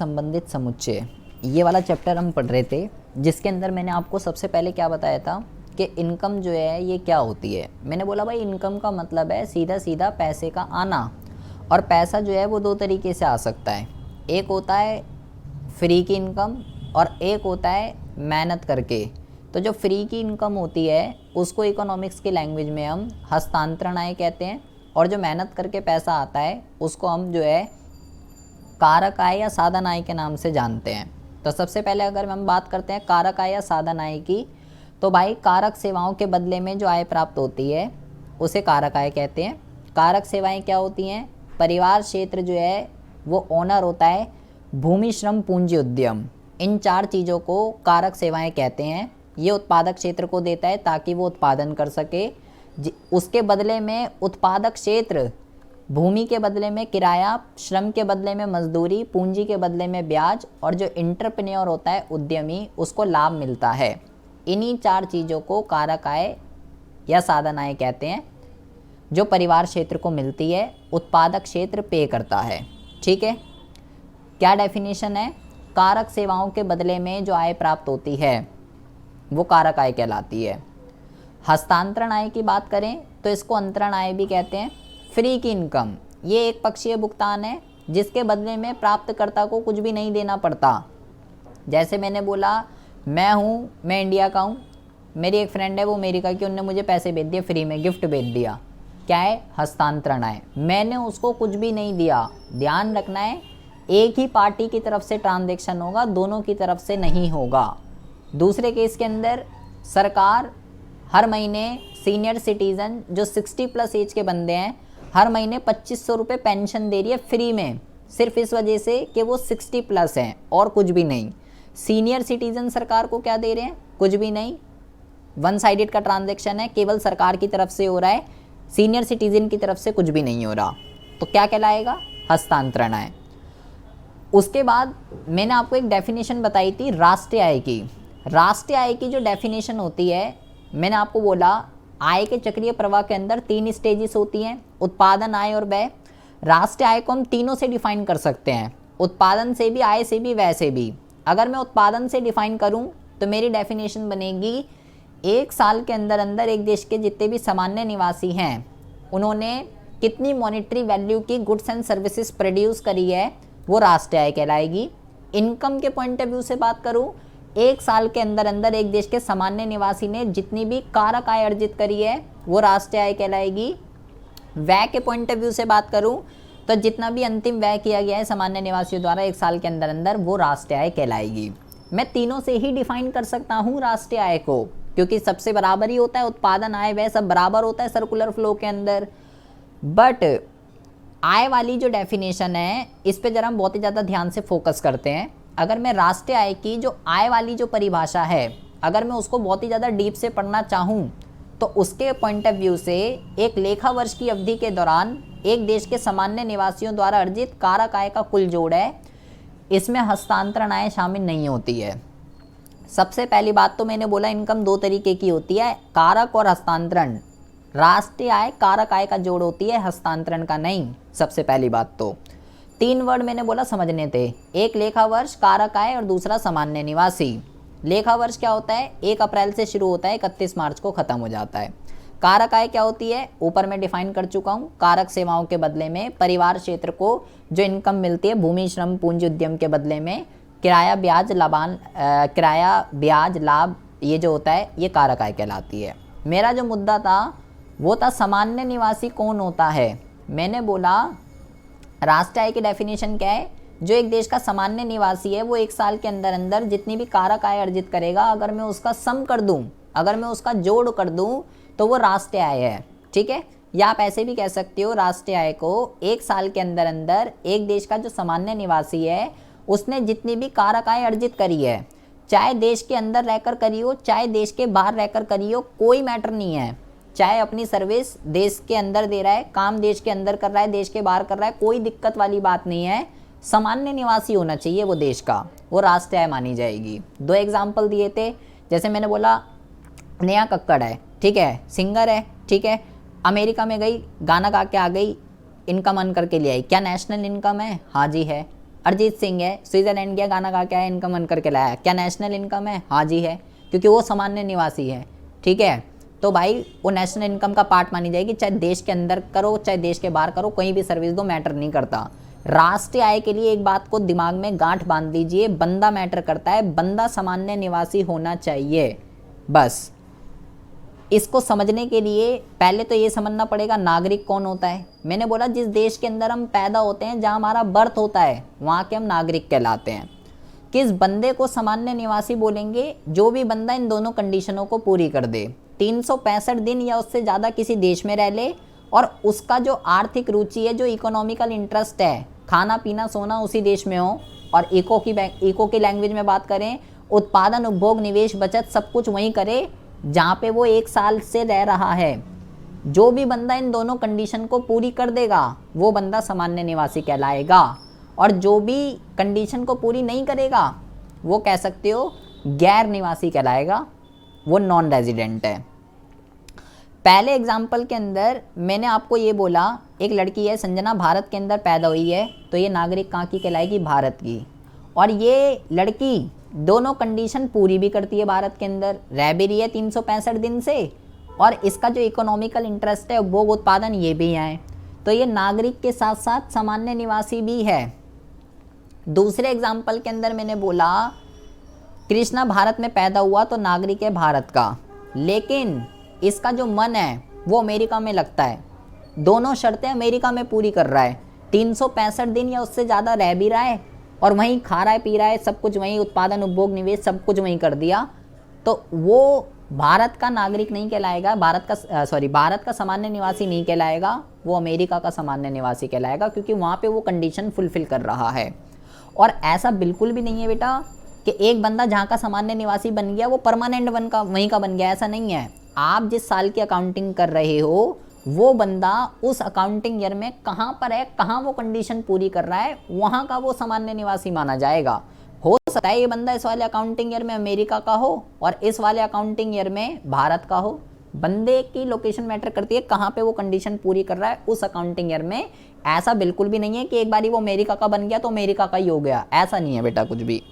संबंधित समुच्चय, ये वाला चैप्टर हम पढ़ रहे थे, जिसके अंदर मैंने आपको सबसे पहले क्या बताया था कि इनकम जो है ये क्या होती है। मैंने बोला भाई इनकम का मतलब है सीधा सीधा पैसे का आना, और पैसा जो है वो दो तरीके से आ सकता है। एक होता है फ्री की इनकम और एक होता है मेहनत करके। तो जो फ्री की इनकम होती है उसको इकोनॉमिक्स की लैंग्वेज में हम हस्तांतरण आय कहते हैं, और जो मेहनत करके पैसा आता है उसको हम जो है कारक आय या साधन आय के नाम से जानते हैं। तो सबसे पहले अगर हम बात करते हैं कारक आय या साधन आय की, तो भाई कारक सेवाओं के बदले में जो आय प्राप्त होती है उसे कारक आय कहते हैं। कारक सेवाएं क्या होती हैं? परिवार क्षेत्र जो है वो ओनर होता है, भूमि श्रम पूंजी उद्यम, इन चार चीज़ों को कारक सेवाएं कहते हैं। ये उत्पादक क्षेत्र को देता है ताकि वो उत्पादन कर सके, उसके बदले में उत्पादक क्षेत्र भूमि के बदले में किराया, श्रम के बदले में मजदूरी, पूंजी के बदले में ब्याज, और जो एंटरप्रेन्योर होता है उद्यमी उसको लाभ मिलता है। इन्हीं चार चीज़ों को कारक आय या साधन आय कहते हैं, जो परिवार क्षेत्र को मिलती है, उत्पादक क्षेत्र पे करता है। ठीक है, क्या डेफिनेशन है? कारक सेवाओं के बदले में जो आय प्राप्त होती है वो कारक आय कहलाती है। हस्तांतरण आय की बात करें तो इसको अंतरण आय भी कहते हैं। फ्री की इनकम ये एक पक्षीय भुगतान है जिसके बदले में प्राप्तकर्ता को कुछ भी नहीं देना पड़ता। जैसे मैंने बोला मैं इंडिया का हूँ, मेरी एक फ्रेंड है वो अमेरिका की, उन्होंने मुझे पैसे भेज दिए, फ्री में गिफ्ट भेज दिया। क्या है? हस्तांतरण आय। मैंने उसको कुछ भी नहीं दिया। ध्यान रखना है, एक ही पार्टी की तरफ से ट्रांजैक्शन होगा, दोनों की तरफ से नहीं होगा। दूसरे केस के अंदर सरकार हर महीने सीनियर सिटीज़न जो 60+ एज के बंदे हैं हर महीने 2500 रुपये पेंशन दे रही है फ्री में, सिर्फ इस वजह से कि वो 60+ हैं और कुछ भी नहीं। सीनियर सिटीज़न सरकार को क्या दे रहे हैं? कुछ भी नहीं। वन साइडेड का ट्रांजैक्शन है, केवल सरकार की तरफ से हो रहा है, सीनियर सिटीज़न की तरफ से कुछ भी नहीं हो रहा। तो क्या कहलाएगा? हस्तांतरण आय। उसके बाद मैंने आपको एक डेफिनेशन बताई थी राष्ट्रीय आय की। राष्ट्रीय आय की जो डेफिनेशन होती है, मैंने आपको बोला आय के चक्रीय प्रवाह के अंदर 3 स्टेजेस होती हैं, उत्पादन, आय और व्यय। राष्ट्रीय आय को हम तीनों से डिफाइन कर सकते हैं, उत्पादन से भी, आय से भी, व्यय से भी। अगर मैं उत्पादन से डिफाइन करूं तो मेरी डेफिनेशन बनेगी, एक साल के अंदर अंदर एक देश के जितने भी सामान्य निवासी हैं उन्होंने कितनी मॉनेटरी वैल्यू की गुड्स एंड सर्विसेज प्रोड्यूस करी है, वो राष्ट्रीय आय कहलाएगी। इनकम के पॉइंट ऑफ व्यू से बात करूँ, एक साल के अंदर अंदर एक देश के सामान्य निवासी ने जितनी भी कारक आय अर्जित करी है वो राष्ट्रीय आय कहलाएगी। व्यय के पॉइंट ऑफ व्यू से बात करूं तो जितना भी अंतिम व्यय किया गया है सामान्य निवासियों द्वारा एक साल के अंदर अंदर, वो राष्ट्रीय आय कहलाएगी। मैं तीनों से ही डिफाइन कर सकता हूं राष्ट्रीय आय को, क्योंकि सबसे बराबर ही होता है, उत्पादन, आय, व्यय सब बराबर होता है सर्कुलर फ्लो के अंदर। बट आय वाली जो डेफिनेशन है इस पे जरा हम बहुत ही ज़्यादा ध्यान से फोकस करते हैं। अगर मैं राष्ट्रीय आय की जो आय वाली जो परिभाषा है, अगर मैं उसको बहुत ही ज़्यादा डीप से पढ़ना चाहूँ तो उसके पॉइंट ऑफ व्यू से एक लेखा वर्ष की अवधि के दौरान एक देश के सामान्य निवासियों द्वारा अर्जित कारक आय का कुल जोड़ है, इसमें हस्तांतरण आय शामिल नहीं होती है। सबसे पहली बात तो मैंने बोला इनकम दो तरीके की होती है, कारक और हस्तांतरण। राष्ट्रीय आय कारक आय का जोड़ होती है, हस्तांतरण का नहीं। सबसे पहली बात तो 3 वर्ड मैंने बोला समझने थे, एक लेखा वर्ष, कारक आय और दूसरा सामान्य निवासी। लेखा वर्ष क्या होता है? 1 अप्रैल से शुरू होता है, 31 मार्च को ख़त्म हो जाता है। कारक आय क्या होती है? ऊपर मैं डिफाइन कर चुका हूँ। कारक सेवाओं के बदले में परिवार क्षेत्र को जो इनकम मिलती है भूमि श्रम पूंजी उद्यम के बदले में, किराया ब्याज लाभ, ये जो होता है ये कारक आय कहलाती है। मेरा जो मुद्दा था वो था सामान्य निवासी कौन होता है। मैंने बोला राष्ट्रीय आय की डेफिनेशन क्या है? जो एक देश का सामान्य निवासी है वो एक साल के अंदर अंदर जितनी भी कारक आय अर्जित करेगा, अगर मैं उसका सम कर दूं, अगर मैं उसका जोड़ कर दूं तो वो राष्ट्रीय आय है। ठीक है, या आप ऐसे भी कह सकते हो राष्ट्रीय आय को एक साल के अंदर अंदर एक देश का जो सामान्य निवासी है उसने जितनी भी कारक आय अर्जित करी है, चाहे देश के अंदर रहकर करी हो चाहे देश के बाहर रहकर करी हो, कोई मैटर नहीं है। चाहे अपनी सर्विस देश के अंदर दे रहा है, काम देश के अंदर कर रहा है, देश के बाहर कर रहा है, कोई दिक्कत वाली बात नहीं है। सामान्य निवासी होना चाहिए वो देश का, वो राष्ट्रीय आय मानी जाएगी। 2 एग्जाम्पल दिए थे, जैसे मैंने बोला नेहा कक्कड़ है, ठीक है, सिंगर है, ठीक है, अमेरिका में गई, गाना गा के आ गई, इनकम अर्न करके ले आई, क्या नेशनल इनकम है? हाँ जी है। अरिजीत सिंह है, स्विट्जरलैंड गया, गाना गा के आया, इनकम अर्न करके लाया, क्या नेशनल इनकम है? हाँ जी है, क्योंकि वो सामान्य निवासी है। ठीक है, तो भाई वो नेशनल इनकम का पार्ट मानी जाएगी, चाहे देश के अंदर करो चाहे देश के बाहर करो, कहीं भी सर्विस दो, मैटर नहीं करता। राष्ट्रीय आय के लिए एक बात को दिमाग में गांठ बांध दीजिए, बंदा मैटर करता है, बंदा सामान्य निवासी होना चाहिए। बस इसको समझने के लिए पहले तो ये समझना पड़ेगा नागरिक कौन होता है। मैंने बोला जिस देश के अंदर हम पैदा होते हैं, जहाँ हमारा बर्थ होता है, वहाँ के हम नागरिक कहलाते हैं। किस बंदे को सामान्य निवासी बोलेंगे? जो भी बंदा इन दोनों कंडीशनों को पूरी कर दे, 365 दिन या उससे ज़्यादा किसी देश में रह ले, और उसका जो आर्थिक रुचि है, जो इकोनॉमिकल इंटरेस्ट है, खाना पीना सोना उसी देश में हो, और इको की लैंग्वेज में बात करें, उत्पादन उपभोग निवेश बचत सब कुछ वहीं करे जहाँ पे वो 1 साल से रह रहा है। जो भी बंदा इन दोनों कंडीशन को पूरी कर देगा वो बंदा सामान्य निवासी कहलाएगा, और जो भी कंडीशन को पूरी नहीं करेगा वो कह सकते हो गैर निवासी कहलाएगा, वो नॉन रेजिडेंट है। पहले एग्जाम्पल के अंदर मैंने आपको ये बोला, एक लड़की है संजना, भारत के अंदर पैदा हुई है, तो ये नागरिक कहाँ की कहलाएगी? भारत की। और ये लड़की दोनों कंडीशन पूरी भी करती है, भारत के अंदर रह भी रही है 365 दिन से, और इसका जो इकोनॉमिकल इंटरेस्ट है, उपभोग उत्पादन, ये भी है, तो ये नागरिक के साथ साथ सामान्य निवासी भी है। दूसरे एग्जाम्पल के अंदर मैंने बोला कृष्णा भारत में पैदा हुआ तो नागरिक है भारत का, लेकिन इसका जो मन है वो अमेरिका में लगता है, दोनों शर्तें अमेरिका में पूरी कर रहा है, 365 दिन या उससे ज़्यादा रह भी रहा है, और वहीं खा रहा है पी रहा है, सब कुछ वहीं, उत्पादन उपभोग निवेश सब कुछ वहीं कर दिया, तो वो भारत का नागरिक नहीं कहलाएगा, भारत का सामान्य निवासी नहीं कहलाएगा, वो अमेरिका का सामान्य निवासी कहलाएगा, क्योंकि वहाँ पे वो कंडीशन फुलफिल कर रहा है। और ऐसा बिल्कुल भी नहीं है बेटा कि एक बंदा जहाँ का सामान्य निवासी बन गया वो परमानेंट वहीं का बन गया, ऐसा नहीं है। आप जिस साल की अकाउंटिंग कर रहे हो वो बंदा उस अकाउंटिंग ईयर में कहाँ पर है, कहाँ वो कंडीशन पूरी कर रहा है, वहाँ का वो सामान्य निवासी माना जाएगा। हो सकता है ये बंदा इस वाले अकाउंटिंग ईयर में अमेरिका का हो और इस वाले अकाउंटिंग ईयर में भारत का हो, बंदे की लोकेशन मैटर करती है, कहाँ पे वो कंडीशन पूरी कर रहा है उस अकाउंटिंग ईयर में। ऐसा बिल्कुल भी नहीं है कि एक बारी वो अमेरिका का बन गया तो अमेरिका का ही हो गया, ऐसा नहीं है बेटा कुछ भी।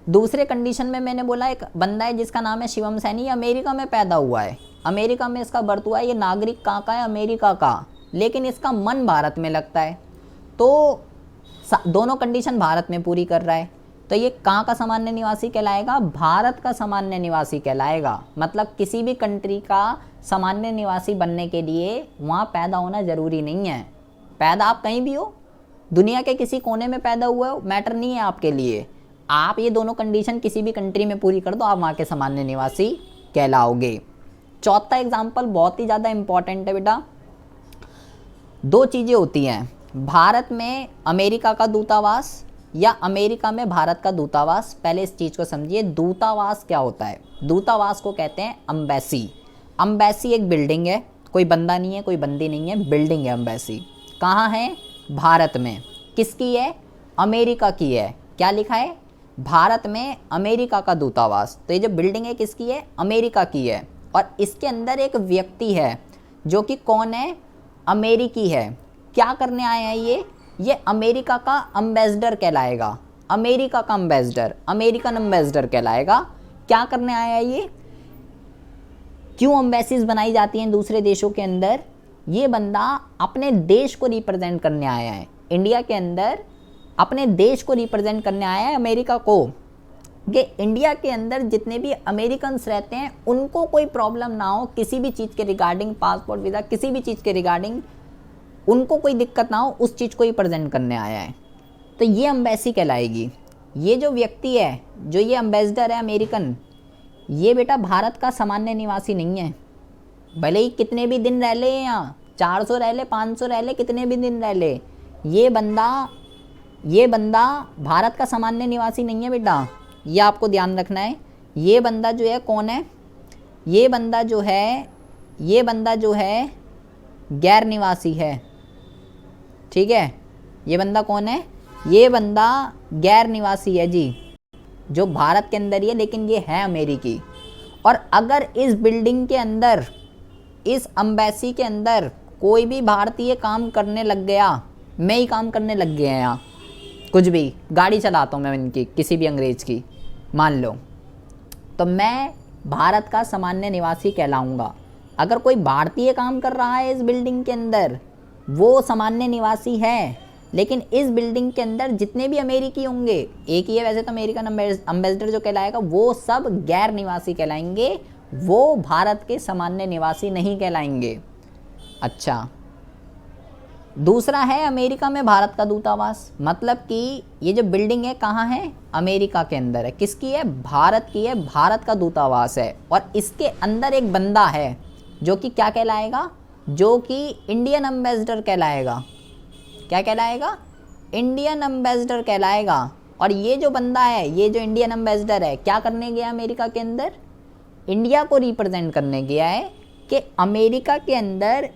दूसरे कंडीशन में मैंने बोला एक बंदा है जिसका नाम है शिवम सैनी, अमेरिका में पैदा हुआ है, अमेरिका में इसका बर्थ हुआ है, ये नागरिक कहाँ का है? अमेरिका का, लेकिन इसका मन भारत में लगता है, तो दोनों कंडीशन भारत में पूरी कर रहा है, तो ये कहाँ का सामान्य निवासी कहलाएगा? भारत का सामान्य निवासी कहलाएगा। मतलब किसी भी कंट्री का सामान्य निवासी बनने के लिए वहाँ पैदा होना ज़रूरी नहीं है। पैदा आप कहीं भी हो, दुनिया के किसी कोने में पैदा हुए हो, मैटर नहीं है आपके लिए। आप ये दोनों कंडीशन किसी भी कंट्री में पूरी कर दो, आप वहाँ के सामान्य निवासी कहलाओगे। चौथा एग्जाम्पल बहुत ही ज़्यादा इम्पॉर्टेंट है बेटा। दो चीज़ें होती हैं, भारत में अमेरिका का दूतावास या अमेरिका में भारत का दूतावास। पहले इस चीज़ को समझिए, दूतावास क्या होता है? दूतावास को कहते हैं अम्बेसी। अम्बेसी एक बिल्डिंग है, कोई बंदा नहीं है, कोई बंदी नहीं है, बिल्डिंग है अम्बेसी। कहाँ है? भारत में। किसकी है? अमेरिका की है। क्या लिखा है? भारत में अमेरिका का दूतावास। तो ये जो बिल्डिंग है किसकी है? अमेरिका की है, और इसके अंदर एक व्यक्ति है जो कि कौन है? अमेरिकी है। क्या करने आए हैं ये अमेरिका का अम्बेसडर कहलाएगा, अमेरिका का अम्बेसडर, अमेरिकन अम्बेसडर कहलाएगा। क्या करने आया है ये? क्यों अम्बेसीज बनाई जाती हैं दूसरे देशों के अंदर? ये बंदा अपने देश को रिप्रेजेंट करने आया है, इंडिया के अंदर अपने देश को रिप्रेजेंट करने आया है, अमेरिका को, कि इंडिया के अंदर जितने भी अमेरिकन्स रहते हैं उनको कोई प्रॉब्लम ना हो किसी भी चीज़ के रिगार्डिंग, पासपोर्ट वीज़ा, किसी भी चीज़ के रिगार्डिंग उनको कोई दिक्कत ना हो, उस चीज़ को ही प्रेजेंट करने आया है, तो ये अम्बेसी कहलाएगी। ये जो व्यक्ति है, जो ये अम्बेसडर है अमेरिकन, ये बेटा भारत का सामान्य निवासी नहीं है। भले ही कितने भी दिन रह ले, यहाँ 400 रह ले, 500 रह ले, कितने भी दिन रह ले, ये बंदा भारत का सामान्य निवासी नहीं है बेटा, ये आपको ध्यान रखना है। ये बंदा जो है कौन है? ये बंदा जो है गैर निवासी है, ठीक है। ये बंदा कौन है? ये बंदा गैर निवासी है जी, जो भारत के अंदर ही है लेकिन ये है अमेरिकी। और अगर इस बिल्डिंग के अंदर, इस अम्बेसी के अंदर कोई भी भारतीय काम करने लग गया, मैं ही काम करने लग गया यहाँ, कुछ भी गाड़ी चलाता हूँ मैं इनकी किसी भी अंग्रेज़ की, मान लो, तो मैं भारत का सामान्य निवासी कहलाऊँगा। अगर कोई भारतीय काम कर रहा है इस बिल्डिंग के अंदर, वो सामान्य निवासी है। लेकिन इस बिल्डिंग के अंदर जितने भी अमेरिकी होंगे, एक ही है वैसे तो अमेरिकन अम्बेसडर जो कहलाएगा, वो सब गैर निवासी कहलाएंगे, वो भारत के सामान्य निवासी नहीं कहलाएंगे। अच्छा, दूसरा है अमेरिका में भारत का दूतावास। मतलब कि ये जो बिल्डिंग है कहाँ है? अमेरिका के अंदर है। किसकी है? भारत की है, भारत का दूतावास है। और इसके अंदर एक बंदा है जो कि क्या कहलाएगा? जो कि इंडियन एम्बेसडर कहलाएगा। क्या कहलाएगा? इंडियन एम्बेसडर कहलाएगा। और ये जो बंदा है, ये जो इंडियन एम्बेसडर है, क्या करने गया अमेरिका के अंदर? इंडिया को रिप्रेजेंट करने गया है कि अमेरिका के अंदर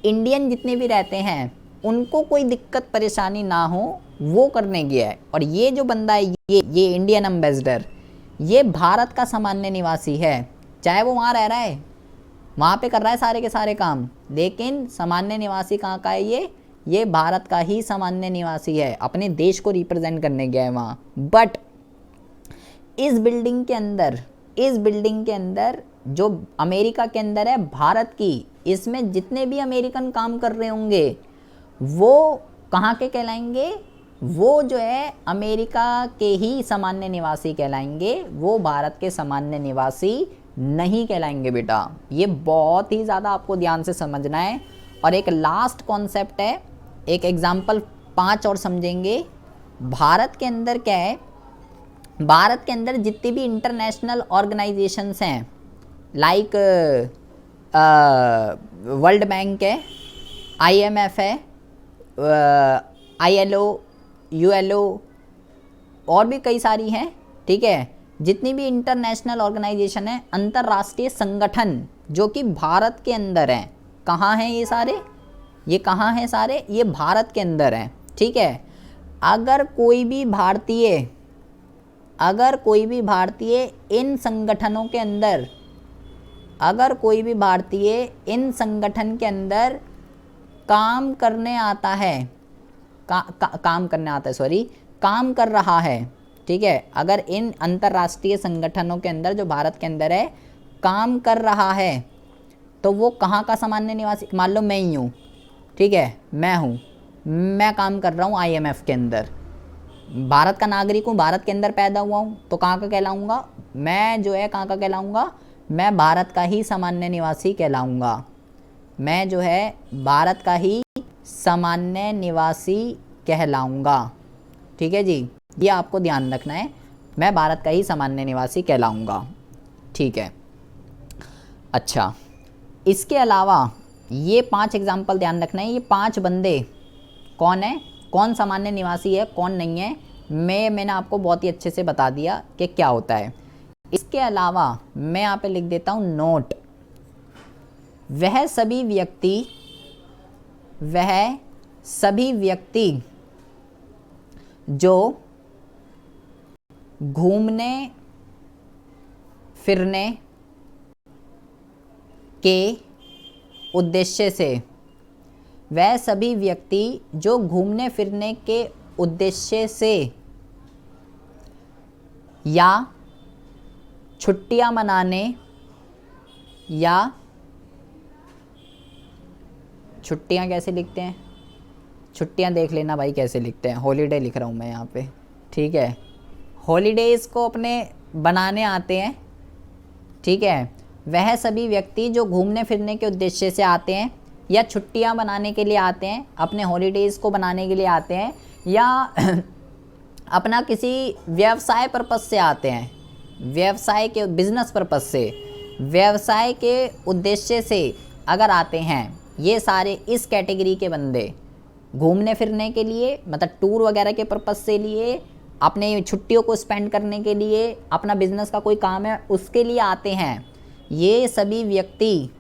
इंडियन जितने भी रहते हैं उनको कोई दिक्कत परेशानी ना हो, वो करने गया है। और ये जो बंदा है, ये इंडियन एम्बेसडर, ये भारत का सामान्य निवासी है। चाहे वो वहाँ रह रहा है, वहाँ पे कर रहा है सारे के सारे काम, लेकिन सामान्य निवासी कहाँ का है? ये भारत का ही सामान्य निवासी है, अपने देश को रिप्रेजेंट करने गया है वहाँ। बट इस बिल्डिंग के अंदर जो अमेरिका के अंदर है भारत की, इसमें जितने भी अमेरिकन काम कर रहे होंगे वो कहाँ के कहलाएंगे? वो जो है अमेरिका के ही सामान्य निवासी कहलाएंगे, वो भारत के सामान्य निवासी नहीं कहलाएंगे बेटा। ये बहुत ही ज़्यादा आपको ध्यान से समझना है। और एक लास्ट कॉन्सेप्ट है, एक एग्जाम्पल 5 और समझेंगे। भारत के अंदर क्या है? भारत के अंदर जितनी भी इंटरनेशनल ऑर्गेनाइजेशंस हैं, लाइक वर्ल्ड बैंक है, IMF है, ILO, ULO और भी कई सारी हैं, ठीक है। जितनी भी इंटरनेशनल ऑर्गेनाइजेशन है, अंतर्राष्ट्रीय संगठन जो कि भारत के अंदर हैं, कहाँ हैं ये सारे? ये कहाँ हैं सारे? ये भारत के अंदर हैं, ठीक है। अगर कोई भी भारतीय इन संगठनों के अंदर, अगर कोई भी भारतीय इन संगठन के अंदर काम करने आता है, काम कर रहा है, ठीक है। अगर इन अंतर्राष्ट्रीय संगठनों के अंदर जो भारत के अंदर है काम कर रहा है, तो वो कहाँ का सामान्य निवासी? मान लो मैं ही हूँ, ठीक है, मैं काम कर रहा हूँ IMF के अंदर, भारत का नागरिक हूँ, भारत के अंदर पैदा हुआ हूँ, तो कहाँ का कहलाऊँगा? मैं जो है कहाँ का कहलाऊँगा? मैं भारत का ही सामान्य निवासी कहलाऊँगा। मैं जो है भारत का ही सामान्य निवासी कहलाऊँगा, ठीक है जी। ये आपको ध्यान रखना है, मैं भारत का ही सामान्य निवासी कहलाऊँगा, ठीक है। अच्छा, इसके अलावा ये 5 एग्जाम्पल ध्यान रखना है। ये 5 बंदे कौन है, कौन सामान्य निवासी है, कौन नहीं है, मैंने आपको बहुत ही अच्छे से बता दिया कि क्या होता है। इसके अलावा मैं यहाँ पे लिख देता हूँ नोट। वह सभी व्यक्ति जो घूमने फिरने के उद्देश्य से, वह सभी व्यक्ति जो घूमने फिरने के उद्देश्य से या छुट्टियां मनाने, या छुट्टियां कैसे लिखते हैं? छुट्टियां देख लेना भाई कैसे लिखते हैं, हॉलीडे लिख रहा हूँ मैं यहाँ पे, ठीक है। हॉलीडेज़ को अपने बनाने आते हैं, ठीक है। वह सभी व्यक्ति जो घूमने फिरने के उद्देश्य से आते हैं या छुट्टियां बनाने के लिए आते हैं, अपने हॉलीडेज़ को बनाने के लिए आते हैं, या अपना किसी व्यवसाय पर्पस से आते हैं, व्यवसाय के बिजनेस पर्पस से, व्यवसाय के उद्देश्य से अगर आते हैं, ये सारे इस कैटेगरी के बंदे घूमने फिरने के लिए, मतलब टूर वगैरह के पर्पस से लिए, अपने छुट्टियों को स्पेंड करने के लिए, अपना बिजनेस का कोई काम है उसके लिए आते हैं, ये सभी व्यक्ति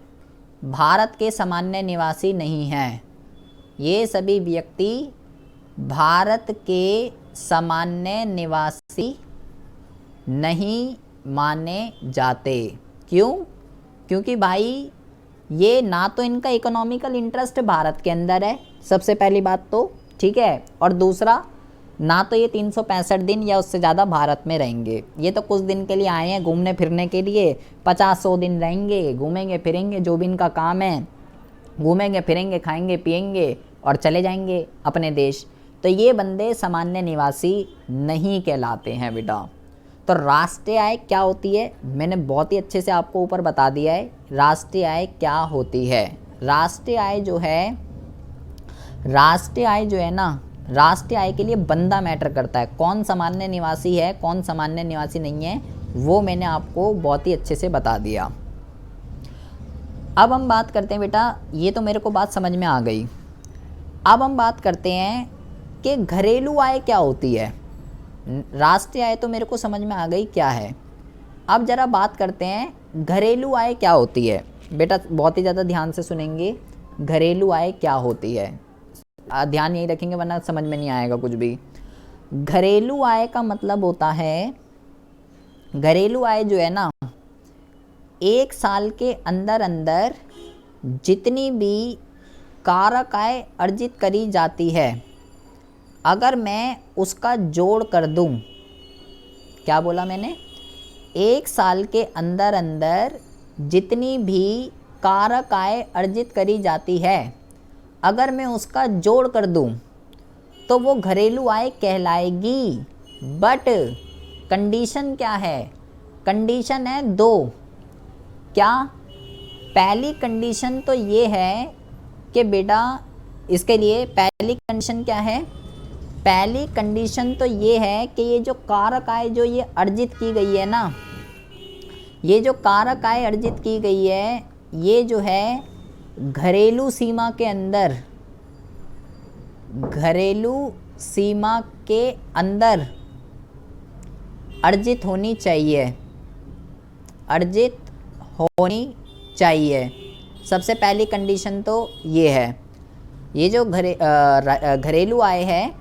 भारत के सामान्य निवासी नहीं हैं। ये सभी व्यक्ति भारत के सामान्य निवासी नहीं माने जाते। क्यों? क्योंकि भाई ये ना तो इनका इकोनॉमिकल इंटरेस्ट भारत के अंदर है, सबसे पहली बात तो, ठीक है। और दूसरा, ना तो ये 365 दिन या उससे ज़्यादा भारत में रहेंगे। ये तो कुछ दिन के लिए आए हैं घूमने फिरने के लिए, 50-100 दिन रहेंगे, घूमेंगे फिरेंगे, जो भी इनका काम है, घूमेंगे फिरेंगे, खाएंगे पिएंगे और चले जाएंगे अपने देश। तो ये बंदे सामान्य निवासी नहीं कहलाते हैं बेटा। तो राष्ट्रीय आय क्या होती है, मैंने बहुत ही अच्छे से आपको ऊपर बता दिया है। राष्ट्रीय आय क्या होती है, राष्ट्रीय आय जो है, राष्ट्रीय आय जो है ना, राष्ट्रीय आय के लिए बंदा मैटर करता है। कौन सामान्य निवासी है, कौन सामान्य निवासी नहीं है, वो मैंने आपको बहुत ही अच्छे से बता दिया। अब हम बात करते हैं बेटा, ये तो मेरे को बात समझ में आ गई। अब हम बात करते हैं कि घरेलू आय क्या होती है। राष्ट्रीय आय तो मेरे को समझ में आ गई क्या है। अब ज़रा बात करते हैं घरेलू आय क्या होती है। बेटा बहुत ही ज़्यादा ध्यान से सुनेंगे, घरेलू आय क्या होती है, ध्यान यही रखेंगे वरना समझ में नहीं आएगा कुछ भी। घरेलू आय का मतलब होता है, घरेलू आय जो है ना, एक साल के अंदर अंदर जितनी भी कारक आय अर्जित करी जाती है, अगर मैं उसका जोड़ कर दूं, क्या बोला मैंने, एक साल के अंदर अंदर जितनी भी कारक आय अर्जित करी जाती है, अगर मैं उसका जोड़ कर दूं तो वो घरेलू आय कहलाएगी। बट कंडीशन क्या है, कंडीशन है दो। क्या, पहली कंडीशन तो ये है कि बेटा, इसके लिए पहली कंडीशन क्या है, पहली कंडीशन तो ये है कि ये जो कारक आय जो ये अर्जित की गई है ना, ये जो कारक आय अर्जित की गई है, ये जो है घरेलू सीमा के अंदर, घरेलू सीमा के अंदर अर्जित होनी चाहिए, अर्जित होनी चाहिए। सबसे पहली कंडीशन तो ये है। ये जो घरेलू आय है,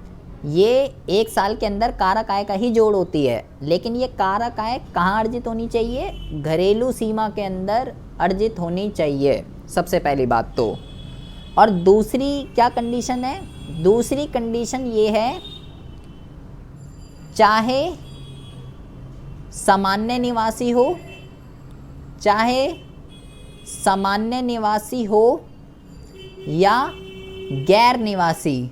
ये एक साल के अंदर कारक आय का ही जोड़ होती है, लेकिन ये कारक आय कहाँ अर्जित होनी चाहिए, घरेलू सीमा के अंदर अर्जित होनी चाहिए, सबसे पहली बात तो। और दूसरी क्या कंडीशन है, दूसरी कंडीशन ये है, चाहे सामान्य निवासी हो, चाहे सामान्य निवासी हो या गैर निवासी,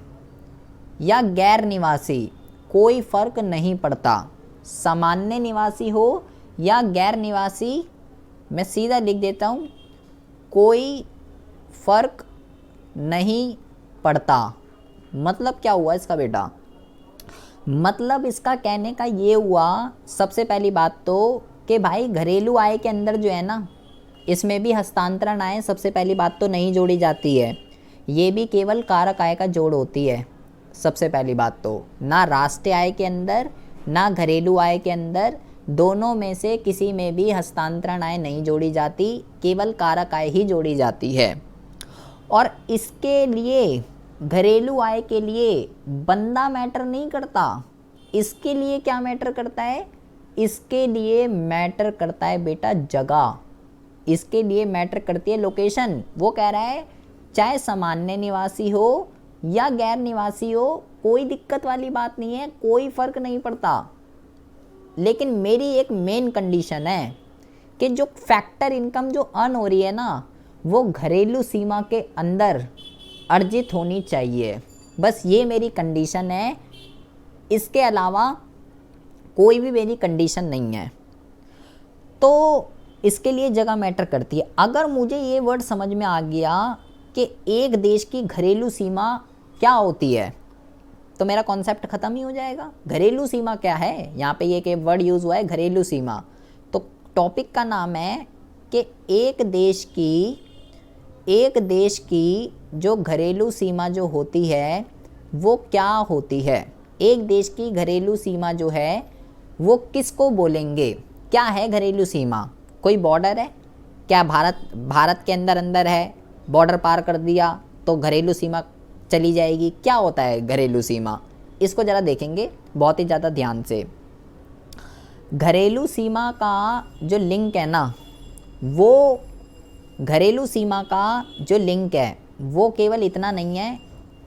या गैर निवासी, कोई फ़र्क नहीं पड़ता। सामान्य निवासी हो या गैर निवासी, मैं सीधा लिख देता हूँ, कोई फ़र्क नहीं पड़ता। मतलब क्या हुआ इसका बेटा, मतलब इसका कहने का ये हुआ, सबसे पहली बात तो कि भाई घरेलू आय के अंदर जो है ना, इसमें भी हस्तांतरण आय सबसे पहली बात तो नहीं जोड़ी जाती है, ये भी केवल कारक आय का जोड़ होती है। सबसे पहली बात तो ना राष्ट्रीय आय के अंदर ना घरेलू आय के अंदर, दोनों में से किसी में भी हस्तांतरण आय नहीं जोड़ी जाती, केवल कारक आय ही जोड़ी जाती है। और इसके लिए, घरेलू आय के लिए बंदा मैटर नहीं करता, इसके लिए क्या मैटर करता है, इसके लिए मैटर करता है बेटा जगह, इसके लिए मैटर करती है लोकेशन। वो कह रहा है चाहे सामान्य निवासी हो या गैर निवासी हो, कोई दिक्कत वाली बात नहीं है, कोई फ़र्क नहीं पड़ता। लेकिन मेरी एक मेन कंडीशन है कि जो फैक्टर इनकम जो अर्न हो रही है ना, वो घरेलू सीमा के अंदर अर्जित होनी चाहिए। बस ये मेरी कंडीशन है, इसके अलावा कोई भी मेरी कंडीशन नहीं है। तो इसके लिए जगह मैटर करती है। अगर मुझे ये वर्ड समझ में आ गया कि एक देश की घरेलू सीमा क्या होती है, तो मेरा कॉन्सेप्ट ख़त्म ही हो जाएगा। घरेलू सीमा क्या है, यहाँ पे ये कि वर्ड यूज़ हुआ है घरेलू सीमा, तो टॉपिक का नाम है कि एक देश की जो घरेलू सीमा जो होती है वो क्या होती है। एक देश की घरेलू सीमा जो है वो किसको बोलेंगे, क्या है घरेलू सीमा, कोई बॉर्डर है क्या, भारत के अंदर है, बॉर्डर पार कर दिया तो घरेलू सीमा चली जाएगी, क्या होता है घरेलू सीमा, इसको ज़रा देखेंगे बहुत ही ज़्यादा ध्यान से। घरेलू सीमा का जो लिंक है ना, वो घरेलू सीमा का जो लिंक है वो केवल इतना नहीं है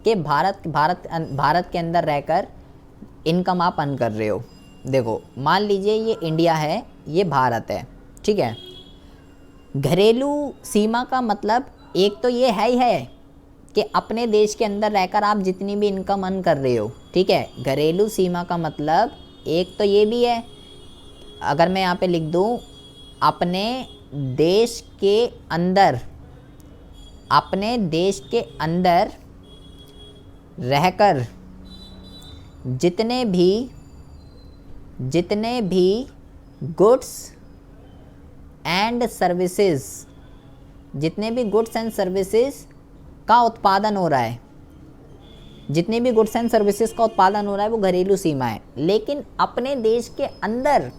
कि भारत के अंदर रहकर इनकम आप अर्न कर रहे हो। देखो मान लीजिए ये इंडिया है, ये भारत है, ठीक है। घरेलू सीमा का मतलब एक तो ये है ही है कि अपने देश के अंदर रहकर आप जितनी भी इनकम अर्न कर रहे हो, ठीक है। घरेलू सीमा का मतलब एक तो ये भी है, अगर मैं यहाँ पे लिख दूँ अपने देश के अंदर, अपने देश के अंदर रहकर जितने भी गुड्स एंड सर्विसेज, जितने भी गुड्स एंड सर्विसेज का उत्पादन हो रहा है, जितने भी गुड्स एंड सर्विसेज का उत्पादन हो रहा है वो घरेलू सीमा है। लेकिन अपने देश के अंदर,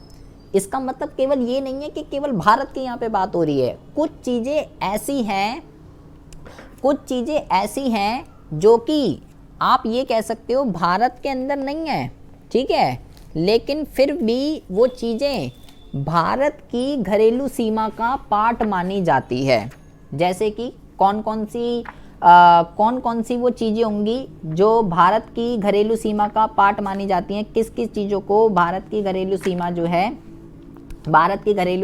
इसका मतलब केवल ये नहीं है कि केवल भारत की यहाँ पे बात हो रही है। कुछ चीज़ें ऐसी हैं जो कि आप ये कह सकते हो भारत के अंदर नहीं है, ठीक है, लेकिन फिर भी वो चीज़ें भारत की घरेलू सीमा का पार्ट मानी जाती है। जैसे कि कौन कौन सी वो चीज़ें होंगी जो भारत की घरेलू सीमा का पार्ट मानी जाती हैं, किस किस चीज़ों को भारत की घरेलू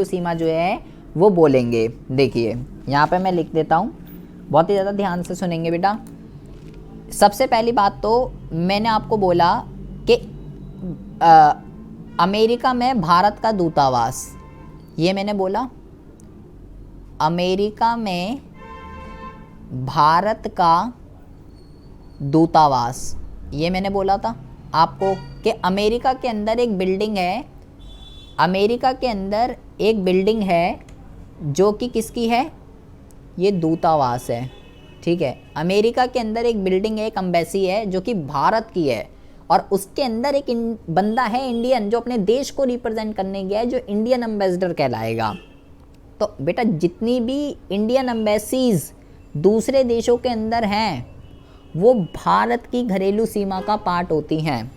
सीमा जो है वो बोलेंगे। देखिए यहाँ पे मैं लिख देता हूँ, बहुत ही ज़्यादा ध्यान से सुनेंगे बेटा। सबसे पहली बात तो मैंने आपको बोला कि अमेरिका में भारत का दूतावास, ये मैंने बोला। अमेरिका में भारत का दूतावास, ये मैंने बोला था आपको कि अमेरिका के अंदर एक बिल्डिंग है, अमेरिका के अंदर एक बिल्डिंग है जो कि किसकी है, ये दूतावास है, ठीक है। अमेरिका के अंदर एक बिल्डिंग है, एक एम्बेसी है जो कि भारत की है, और उसके अंदर एक बंदा है इंडियन जो अपने देश को रिप्रेजेंट करने गया है, जो इंडियन एम्बेसडर कहलाएगा। तो बेटा जितनी भी इंडियन एम्बेसीज दूसरे देशों के अंदर हैं वो भारत की घरेलू सीमा का पार्ट होती हैं,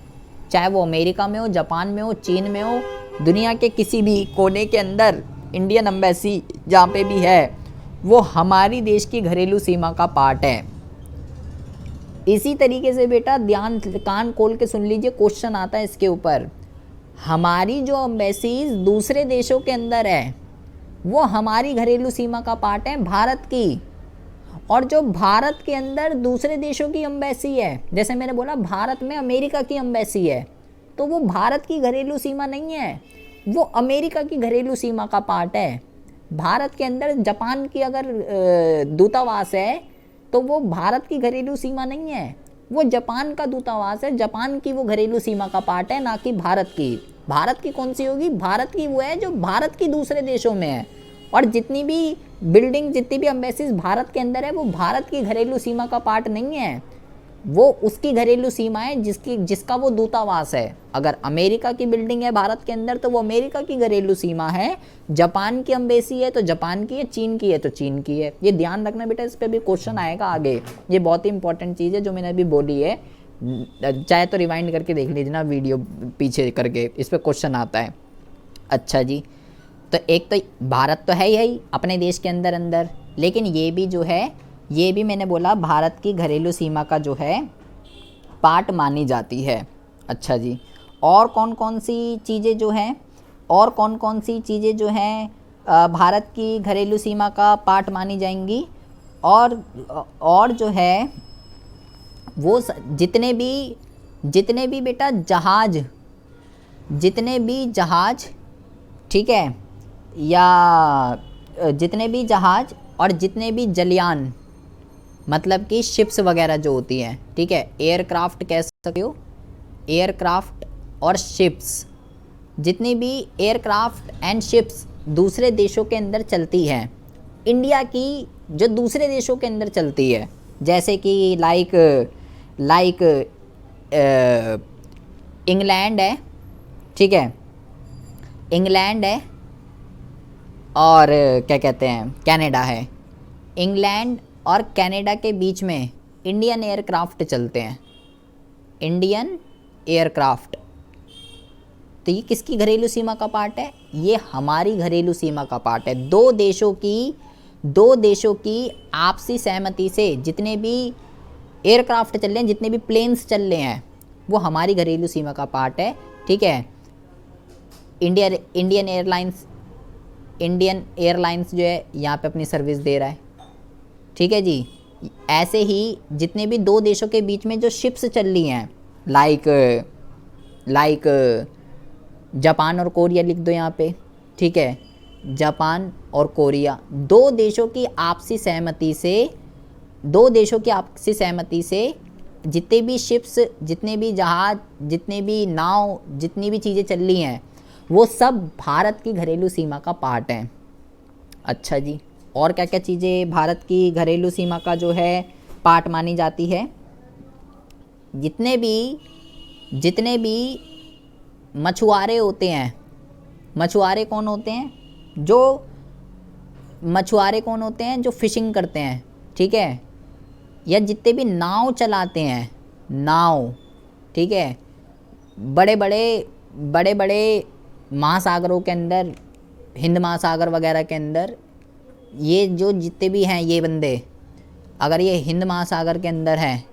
चाहे वो अमेरिका में हो, जापान में हो, चीन में हो, दुनिया के किसी भी कोने के अंदर इंडियन एम्बेसी जहाँ पे भी है वो हमारी देश की घरेलू सीमा का पार्ट है। इसी तरीके से बेटा ध्यान कान खोल के सुन लीजिए, क्वेश्चन आता है इसके ऊपर। हमारी जो एम्बेसीज दूसरे देशों के अंदर है वो हमारी घरेलू सीमा का पार्ट है भारत की, और जो भारत के अंदर दूसरे देशों की एम्बेसी है, जैसे मैंने बोला भारत में अमेरिका की एम्बेसी है, तो वो भारत की घरेलू सीमा नहीं है, वो अमेरिका की घरेलू सीमा का पार्ट है। भारत के अंदर जापान की अगर दूतावास है तो वो भारत की घरेलू सीमा नहीं है, वो जापान का दूतावास है, जापान की वो घरेलू सीमा का पार्ट है, ना कि भारत की। भारत की कौन सी होगी, भारत की वो है जो भारत की दूसरे देशों में है, और जितनी भी बिल्डिंग, जितनी भी एम्बेसीज भारत के अंदर है वो भारत की घरेलू सीमा का पार्ट नहीं है, वो उसकी घरेलू सीमा है जिसका वो दूतावास है। अगर अमेरिका की बिल्डिंग है भारत के अंदर तो वो अमेरिका की घरेलू सीमा है, जापान की एम्बेसी है तो जापान की है, चीन की है तो चीन की है। ये ध्यान रखना बेटा, इस पर भी क्वेश्चन आएगा आगे, ये बहुत ही इंपॉर्टेंट चीज़ है जो मैंने अभी बोली है, चाहे तो रिवाइंड करके देख लीजिए ना वीडियो पीछे करके, इस पर क्वेश्चन आता है। अच्छा जी, तो एक तो भारत तो है ही अपने देश के अंदर, लेकिन ये भी जो है, ये भी मैंने बोला भारत की घरेलू सीमा का जो है पार्ट मानी जाती है। अच्छा जी, और कौन कौन सी चीज़ें जो हैं, और कौन कौन सी चीज़ें जो हैं भारत की घरेलू सीमा का पार्ट मानी जाएंगी, और जो है वो जितने भी बेटा जहाज़, जितने भी जहाज़, ठीक है, या जितने भी जहाज़ और जितने भी जलयान, मतलब कि शिप्स वगैरह जो होती हैं, ठीक है, एयरक्राफ्ट कह सकते हो, एयरक्राफ्ट और शिप्स, जितनी भी एयरक्राफ्ट एंड शिप्स दूसरे देशों के अंदर चलती हैं, इंडिया की जो दूसरे देशों के अंदर चलती है, जैसे कि लाइक इंग्लैंड है, ठीक है, इंग्लैंड है, और क्या कहते हैं कनाडा है। इंग्लैंड और कनाडा के बीच में इंडियन एयरक्राफ्ट चलते हैं, इंडियन एयरक्राफ्ट। तो ये किसकी घरेलू सीमा का पार्ट है, ये हमारी घरेलू सीमा का पार्ट है। दो देशों की आपसी सहमति से जितने भी एयरक्राफ्ट चल रहे हैं, जितने भी प्लेन्स चल रहे हैं, वो हमारी घरेलू सीमा का पार्ट है, ठीक है। इंडियन एयरलाइंस जो है यहाँ पे अपनी सर्विस दे रहा है, ठीक है जी। ऐसे ही जितने भी दो देशों के बीच में जो शिप्स चल रही हैं, लाइक जापान और कोरिया लिख दो यहाँ पे, ठीक है। जापान और कोरिया दो देशों की आपसी सहमति से जितने भी शिप्स, जितने भी जहाज, जितने भी नाव, जितनी भी चीज़ें चल रही हैं, वो सब भारत की घरेलू सीमा का पार्ट हैं। अच्छा जी, और क्या क्या चीज़ें भारत की घरेलू सीमा का जो है पार्ट मानी जाती है? जितने भी मछुआरे होते हैं, मछुआरे कौन होते हैं? जो फिशिंग करते हैं, ठीक है, या जितने भी नाव चलाते हैं, नाव, ठीक है, बड़े बड़े महासागरों के अंदर, हिंद महासागर वगैरह के अंदर, ये जो जितने भी हैं ये बंदे, अगर ये हिंद महासागर के अंदर हैं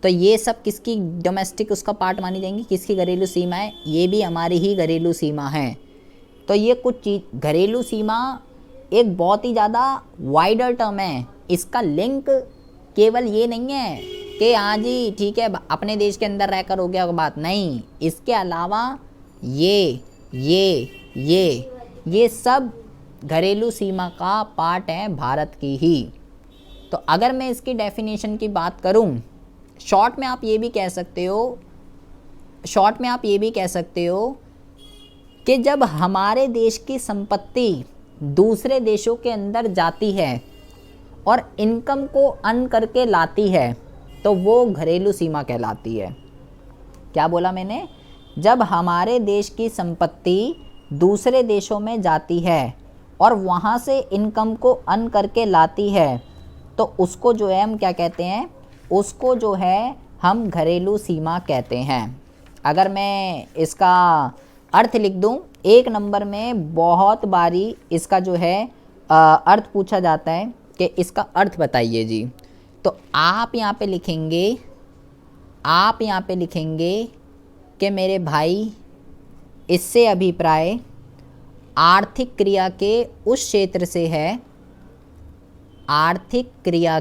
तो ये सब किसकी डोमेस्टिक उसका पार्ट मानी जाएंगी, किसकी घरेलू सीमा है? ये भी हमारी ही घरेलू सीमा है। तो ये कुछ चीज़, घरेलू सीमा एक बहुत ही ज़्यादा वाइडर टर्म है। इसका लिंक केवल ये नहीं है कि हाँ जी ठीक है अपने देश के अंदर रहकर हो गया बात, नहीं। इसके अलावा ये सब घरेलू सीमा का पार्ट है भारत की ही। तो अगर मैं इसकी डेफिनेशन की बात करूं, शॉर्ट में आप ये भी कह सकते हो कि जब हमारे देश की संपत्ति दूसरे देशों के अंदर जाती है और इनकम को अर्न करके लाती है तो वो घरेलू सीमा कहलाती है। क्या बोला मैंने? जब हमारे देश की संपत्ति दूसरे देशों में जाती है और वहाँ से इनकम को अर्न करके लाती है तो उसको जो है हम क्या कहते हैं? उसको जो है हम घरेलू सीमा कहते हैं। अगर मैं इसका अर्थ लिख दूं, एक नंबर में बहुत बारी इसका जो है अर्थ पूछा जाता है कि इसका अर्थ बताइए जी। तो आप यहाँ पे लिखेंगे कि मेरे भाई इससे अभिप्राय आर्थिक क्रिया के उस क्षेत्र से है, आर्थिक क्रिया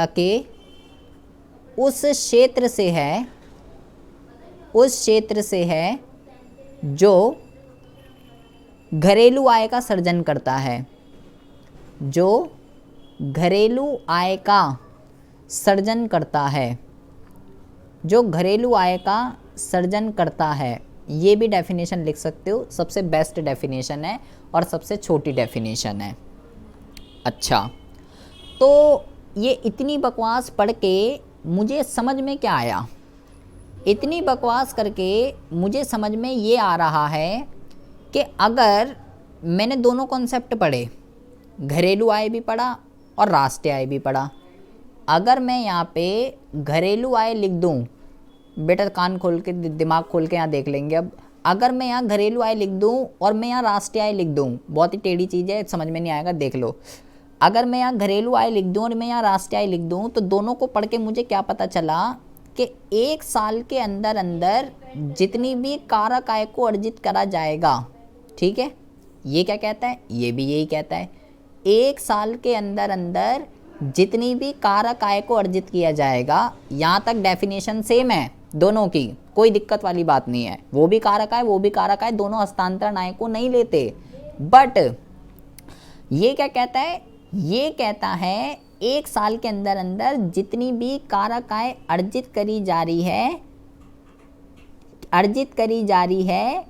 के उस क्षेत्र से है जो घरेलू आय का सृजन करता है, जो घरेलू आय का सृजन करता है, जो घरेलू आय का सृजन करता है। ये भी डेफिनेशन लिख सकते हो, सबसे बेस्ट डेफिनेशन है और सबसे छोटी डेफिनेशन है। अच्छा, तो ये इतनी बकवास पढ़ के मुझे समझ में क्या आया? इतनी बकवास करके मुझे समझ में ये आ रहा है कि अगर मैंने दोनों कॉन्सेप्ट पढ़े, घरेलू आय भी पढ़ा और राष्ट्रीय आय भी पढ़ा, अगर मैं यहाँ पे घरेलू आय लिख दूँ, बेटा कान खोल के दिमाग खोल के यहाँ देख लेंगे। अब अगर मैं यहाँ घरेलू आय लिख दूँ और मैं यहाँ राष्ट्रीय आय लिख दूँ, बहुत ही टेढ़ी चीज़ है, समझ में नहीं आएगा, देख लो। अगर मैं यहाँ घरेलू आय लिख दूँ और मैं यहाँ राष्ट्रीय आय लिख दूँ तो दोनों को पढ़ के मुझे क्या पता चला कि एक साल के अंदर अंदर जितनी भी कारक आय को अर्जित करा जाएगा, ठीक है, ये क्या कहता है? ये भी यही कहता है, एक साल के अंदर अंदर जितनी भी कारक आय को अर्जित किया जाएगा। यहाँ तक डेफिनेशन सेम है दोनों की, कोई दिक्कत वाली बात नहीं है। वो भी कारक आय, वो भी कारक आय, दोनों हस्तांतरण आय को नहीं लेते। बट ये क्या कहता है? ये कहता है एक साल के अंदर अंदर जितनी भी कारक आय अर्जित करी जा रही है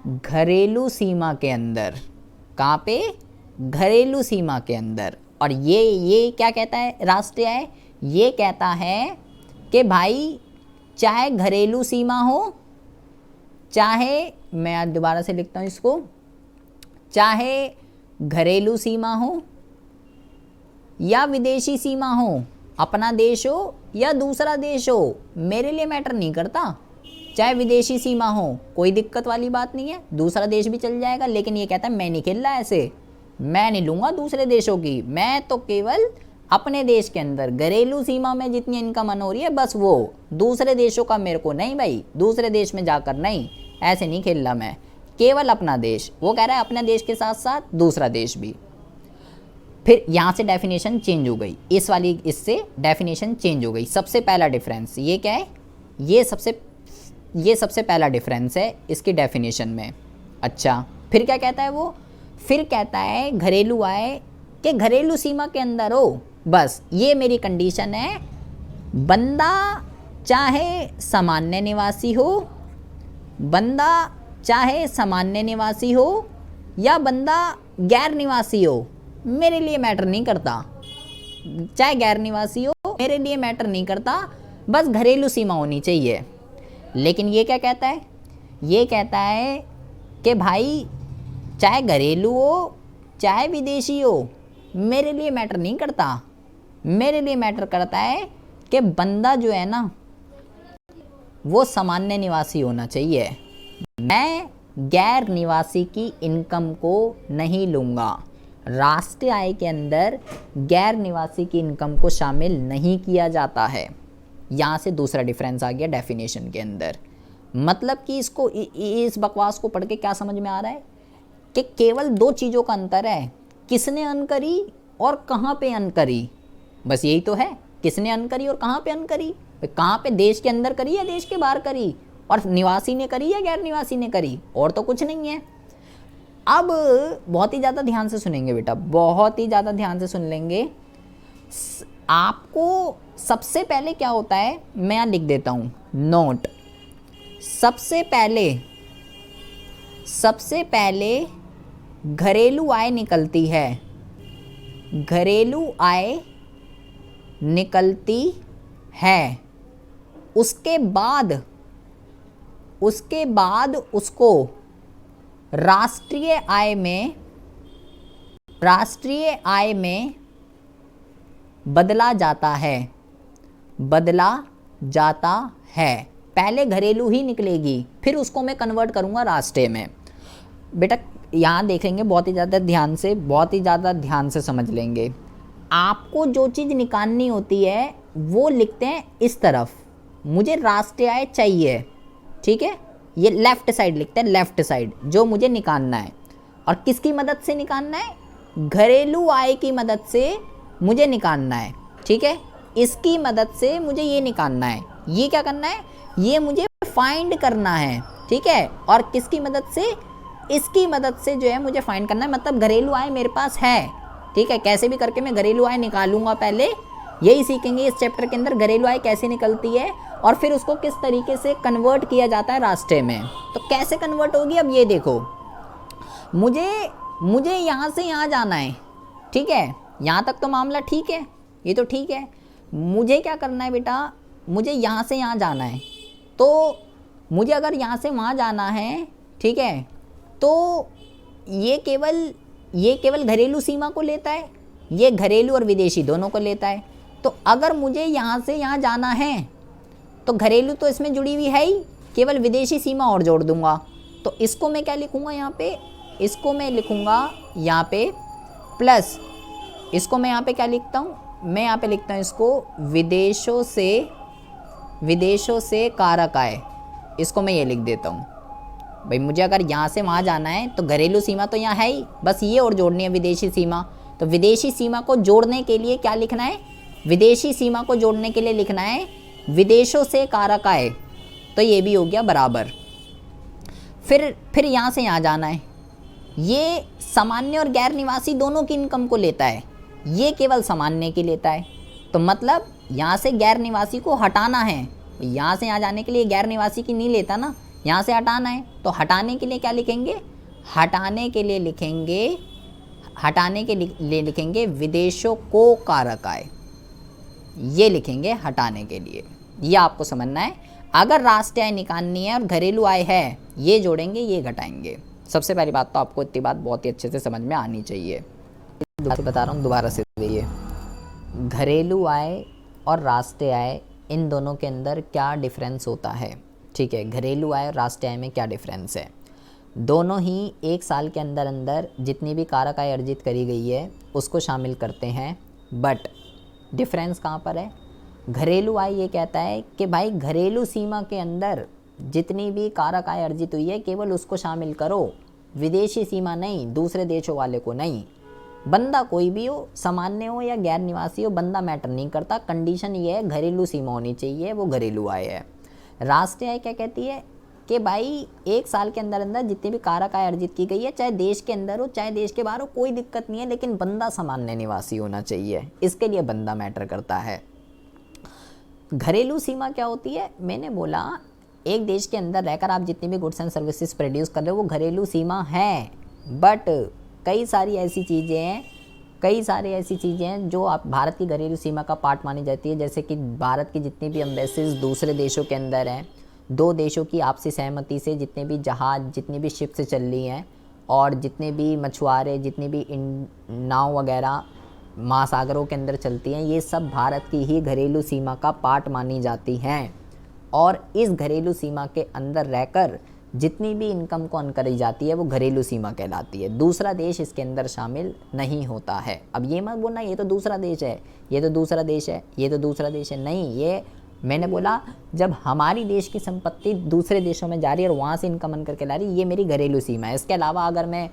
घरेलू सीमा के अंदर। कहाँ पे? घरेलू सीमा के अंदर। और ये क्या कहता है राष्ट्रीय आय? ये कहता है कि भाई चाहे घरेलू सीमा हो, चाहे, मैं आज दोबारा से लिखता हूँ इसको, चाहे घरेलू सीमा हो या विदेशी सीमा हो, अपना देश हो या दूसरा देश हो, मेरे लिए मैटर नहीं करता। चाहे विदेशी सीमा हो, कोई दिक्कत वाली बात नहीं है, दूसरा देश भी चल जाएगा। लेकिन ये कहता है मैं नहीं खेल रहा ऐसे, मैं नहीं लूँगा दूसरे देशों की, मैं तो केवल अपने देश के अंदर घरेलू सीमा में जितनी इनकम अर्न हो रही है बस वो, दूसरे देशों का मेरे को नहीं भाई, दूसरे देश में जाकर नहीं, ऐसे नहीं खेल रहा मैं, केवल अपना देश। वो कह रहा है अपने देश के साथ साथ दूसरा देश भी। फिर यहाँ से डेफिनेशन चेंज हो गई, इस वाली इससे डेफिनेशन चेंज हो गई। सबसे पहला डिफरेंस ये क्या है, ये सबसे पहला डिफरेंस है इसकी डेफिनेशन में। अच्छा फिर क्या कहता है वो, फिर कहता है घरेलू आय कि घरेलू सीमा के अंदर हो, बस ये मेरी कंडीशन है। बंदा चाहे सामान्य निवासी हो, बंदा चाहे सामान्य निवासी हो या बंदा गैर निवासी हो, मेरे लिए मैटर नहीं करता। चाहे गैर निवासी हो मेरे लिए मैटर नहीं करता, बस घरेलू सीमा होनी चाहिए। लेकिन ये क्या कहता है, ये कहता है कि भाई चाहे घरेलू हो चाहे विदेशी हो, मेरे लिए मैटर नहीं करता। मेरे लिए मैटर करता है कि बंदा जो है ना वो सामान्य निवासी होना चाहिए। मैं गैर निवासी की इनकम को नहीं लूँगा, राष्ट्रीय आय के अंदर गैर निवासी की इनकम को शामिल नहीं किया जाता है। यहाँ से दूसरा डिफरेंस आ गया डेफिनेशन के अंदर। मतलब कि इसको इस बकवास को पढ़ के क्या समझ में आ रहा है कि केवल दो चीज़ों का अंतर है, किसने अर्न करी और कहाँ पे अर्न करी, बस यही तो है। किसने अर्न करी और कहाँ पे अर्न करी, कहाँ पे, देश के अंदर करी या देश के बाहर करी, और निवासी ने करी या गैर निवासी ने करी, और तो कुछ नहीं है। अब बहुत ही ज़्यादा ध्यान से सुनेंगे बेटा, बहुत ही ज़्यादा ध्यान से सुन लेंगे। आपको सबसे पहले क्या होता है, मैं यहाँ लिख देता हूँ नोट। सबसे पहले घरेलू आय निकलती है, घरेलू आय निकलती है। उसके बाद उसको राष्ट्रीय आय में बदला जाता है। पहले घरेलू ही निकलेगी, फिर उसको मैं कन्वर्ट करूँगा राष्ट्रीय में। बेटा यहाँ देखेंगे बहुत ही ज़्यादा ध्यान से समझ लेंगे। आपको जो चीज़ निकालनी होती है वो लिखते हैं इस तरफ, मुझे राष्ट्रीय आय चाहिए, ठीक है, ये लेफ़्ट साइड लिखते हैं, लेफ़्ट साइड जो मुझे निकालना है। और किसकी मदद से निकालना है, घरेलू आय की मदद से मुझे निकालना है, ठीक है, इसकी मदद से मुझे ये निकालना है। ये क्या करना है, ये मुझे फाइंड करना है, ठीक है। और किसकी मदद से, इसकी मदद से जो है मुझे फाइंड करना है। मतलब घरेलू आय मेरे पास है, ठीक है, कैसे भी करके मैं घरेलू आय निकालूंगा। पहले यही सीखेंगे इस चैप्टर के अंदर, घरेलू आय कैसे निकलती है और फिर उसको किस तरीके से कन्वर्ट किया जाता है राष्ट्रीय में। तो कैसे कन्वर्ट होगी, अब ये देखो, मुझे यहाँ से यहाँ जाना है, ठीक है, यहाँ तक तो मामला ठीक है, ये तो ठीक है। मुझे क्या करना है बेटा, मुझे यहाँ से यहाँ जाना है। तो मुझे अगर यहाँ से वहाँ जाना है, ठीक है, तो ये केवल घरेलू सीमा को लेता है, ये घरेलू और विदेशी दोनों को लेता है। तो अगर मुझे यहाँ से यहाँ जाना है तो घरेलू तो इसमें जुड़ी हुई है ही, केवल विदेशी सीमा और जोड़ दूंगा। तो इसको मैं क्या लिखूँगा यहाँ पे, इसको मैं लिखूँगा यहाँ पे प्लस, इसको मैं यहाँ पे क्या लिखता हूँ, मैं यहाँ पे लिखता हूँ इसको विदेशों से कारक आय, इसको मैं ये लिख देता हूँ। भाई मुझे अगर यहाँ से वहाँ जाना है तो घरेलू सीमा तो यहाँ है ही, बस ये और जोड़नी है विदेशी सीमा। तो विदेशी सीमा को जोड़ने के लिए क्या लिखना है, विदेशी सीमा को जोड़ने के लिए लिखना है विदेशों से कारक आय। तो ये भी हो गया बराबर। फिर यहाँ से यहाँ जाना है, ये सामान्य और गैर निवासी दोनों की इनकम को लेता है, ये केवल सामान्य की लेता है। तो मतलब यहाँ से गैर निवासी को हटाना है, यहाँ से यहाँ जाने के लिए गैर निवासी की नहीं लेता ना, यहाँ से हटाना है। तो हटाने के लिए क्या लिखेंगे, हटाने के लिए लिखेंगे विदेशों को कारक आय, ये लिखेंगे हटाने के लिए। ये आपको समझना है। अगर राष्ट्रीय आय निकालनी है और घरेलू आय है, ये जोड़ेंगे ये घटाएंगे। सबसे पहली बात तो आपको इतनी बात बहुत ही अच्छे से समझ में आनी चाहिए। बता रहा हूँ दोबारा से, ये घरेलू आय और राष्ट्रीय आय इन दोनों के अंदर क्या डिफरेंस होता है, ठीक है। घरेलू आय और राष्ट्रीय आय में क्या डिफरेंस है, दोनों ही एक साल के अंदर जितनी भी कारक आय अर्जित करी गई है उसको शामिल करते हैं। बट डिफरेंस कहाँ पर है? घरेलू आय ये कहता है कि भाई घरेलू सीमा के अंदर जितनी भी कारक आय अर्जित हुई है केवल उसको शामिल करो, विदेशी सीमा नहीं, दूसरे देशों वाले को नहीं। बंदा कोई भी हो, सामान्य हो या गैर निवासी हो, बंदा मैटर नहीं करता, कंडीशन ये है घरेलू सीमा होनी चाहिए, वो घरेलू आय है। राष्ट्रीय आय क्या कहती है कि भाई एक साल के अंदर अंदर जितनी भी कारक आय अर्जित की गई है, चाहे देश के अंदर हो चाहे देश के बाहर हो, कोई दिक्कत नहीं है, लेकिन बंदा सामान्य निवासी होना चाहिए, इसके लिए बंदा मैटर करता है। घरेलू सीमा क्या होती है? मैंने बोला एक देश के अंदर रहकर आप जितनी भी गुड्स एंड सर्विसेज प्रोड्यूस कर रहे हो वो घरेलू सीमा है, बट कई सारी ऐसी चीज़ें हैं जो आप भारत की घरेलू सीमा का पार्ट मानी जाती है, जैसे कि भारत की जितनी भी एम्बेसीज दूसरे देशों के अंदर हैं, दो देशों की आपसी सहमति से जितने भी जहाज़, जितनी भी शिप से चल रही हैं, और जितने भी मछुआरे, जितनी भी नाव वगैरह महासागरों के अंदर चलती हैं, ये सब भारत की ही घरेलू सीमा का पार्ट मानी जाती हैं। और इस घरेलू सीमा के अंदर रहकर जितनी भी इनकम को अर्न करी जाती है वो घरेलू सीमा कहलाती है। दूसरा देश इसके अंदर शामिल नहीं होता है। अब ये मत बोलना ये तो दूसरा देश है, ये तो दूसरा देश है, ये तो दूसरा देश है, नहीं, ये मैंने बोला जब हमारी देश की संपत्ति दूसरे देशों में जा रही है और वहाँ से इनकम अर्न करके ला रही है, ये मेरी घरेलू सीमा है। इसके अलावा अगर मैं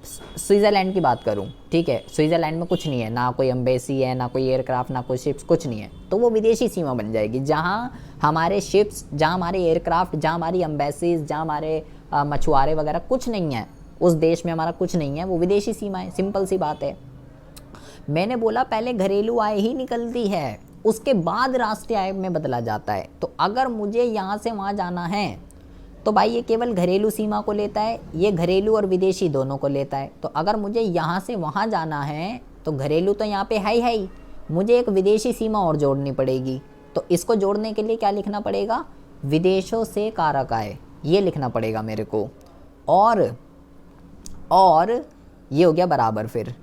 स्विट्ज़रलैंड की बात करूं, ठीक है, स्विट्ज़रलैंड में कुछ नहीं है, ना कोई एम्बेसी है, ना कोई एयरक्राफ्ट, ना कोई शिप्स, कुछ नहीं है, तो वो विदेशी सीमा बन जाएगी। जहां हमारे शिप्स, जहां हमारे एयरक्राफ्ट, जहां हमारी एम्बेसीज, जहां हमारे मछुआरे वगैरह कुछ नहीं है, उस देश में हमारा कुछ नहीं है, वो विदेशी सीमा है। सिंपल सी बात है। मैंने बोला पहले घरेलू आय ही निकलती है, उसके बाद राष्ट्रीय आय में बदला जाता है। तो अगर मुझे यहाँ से वहाँ जाना है तो भाई ये केवल घरेलू सीमा को लेता है, ये घरेलू और विदेशी दोनों को लेता है। तो अगर मुझे यहाँ से वहाँ जाना है तो घरेलू तो यहाँ पे है ही, मुझे एक विदेशी सीमा और जोड़नी पड़ेगी। तो इसको जोड़ने के लिए क्या लिखना पड़ेगा? विदेशों से कारक आय, ये लिखना पड़ेगा मेरे को। और ये हो गया बराबर फिर,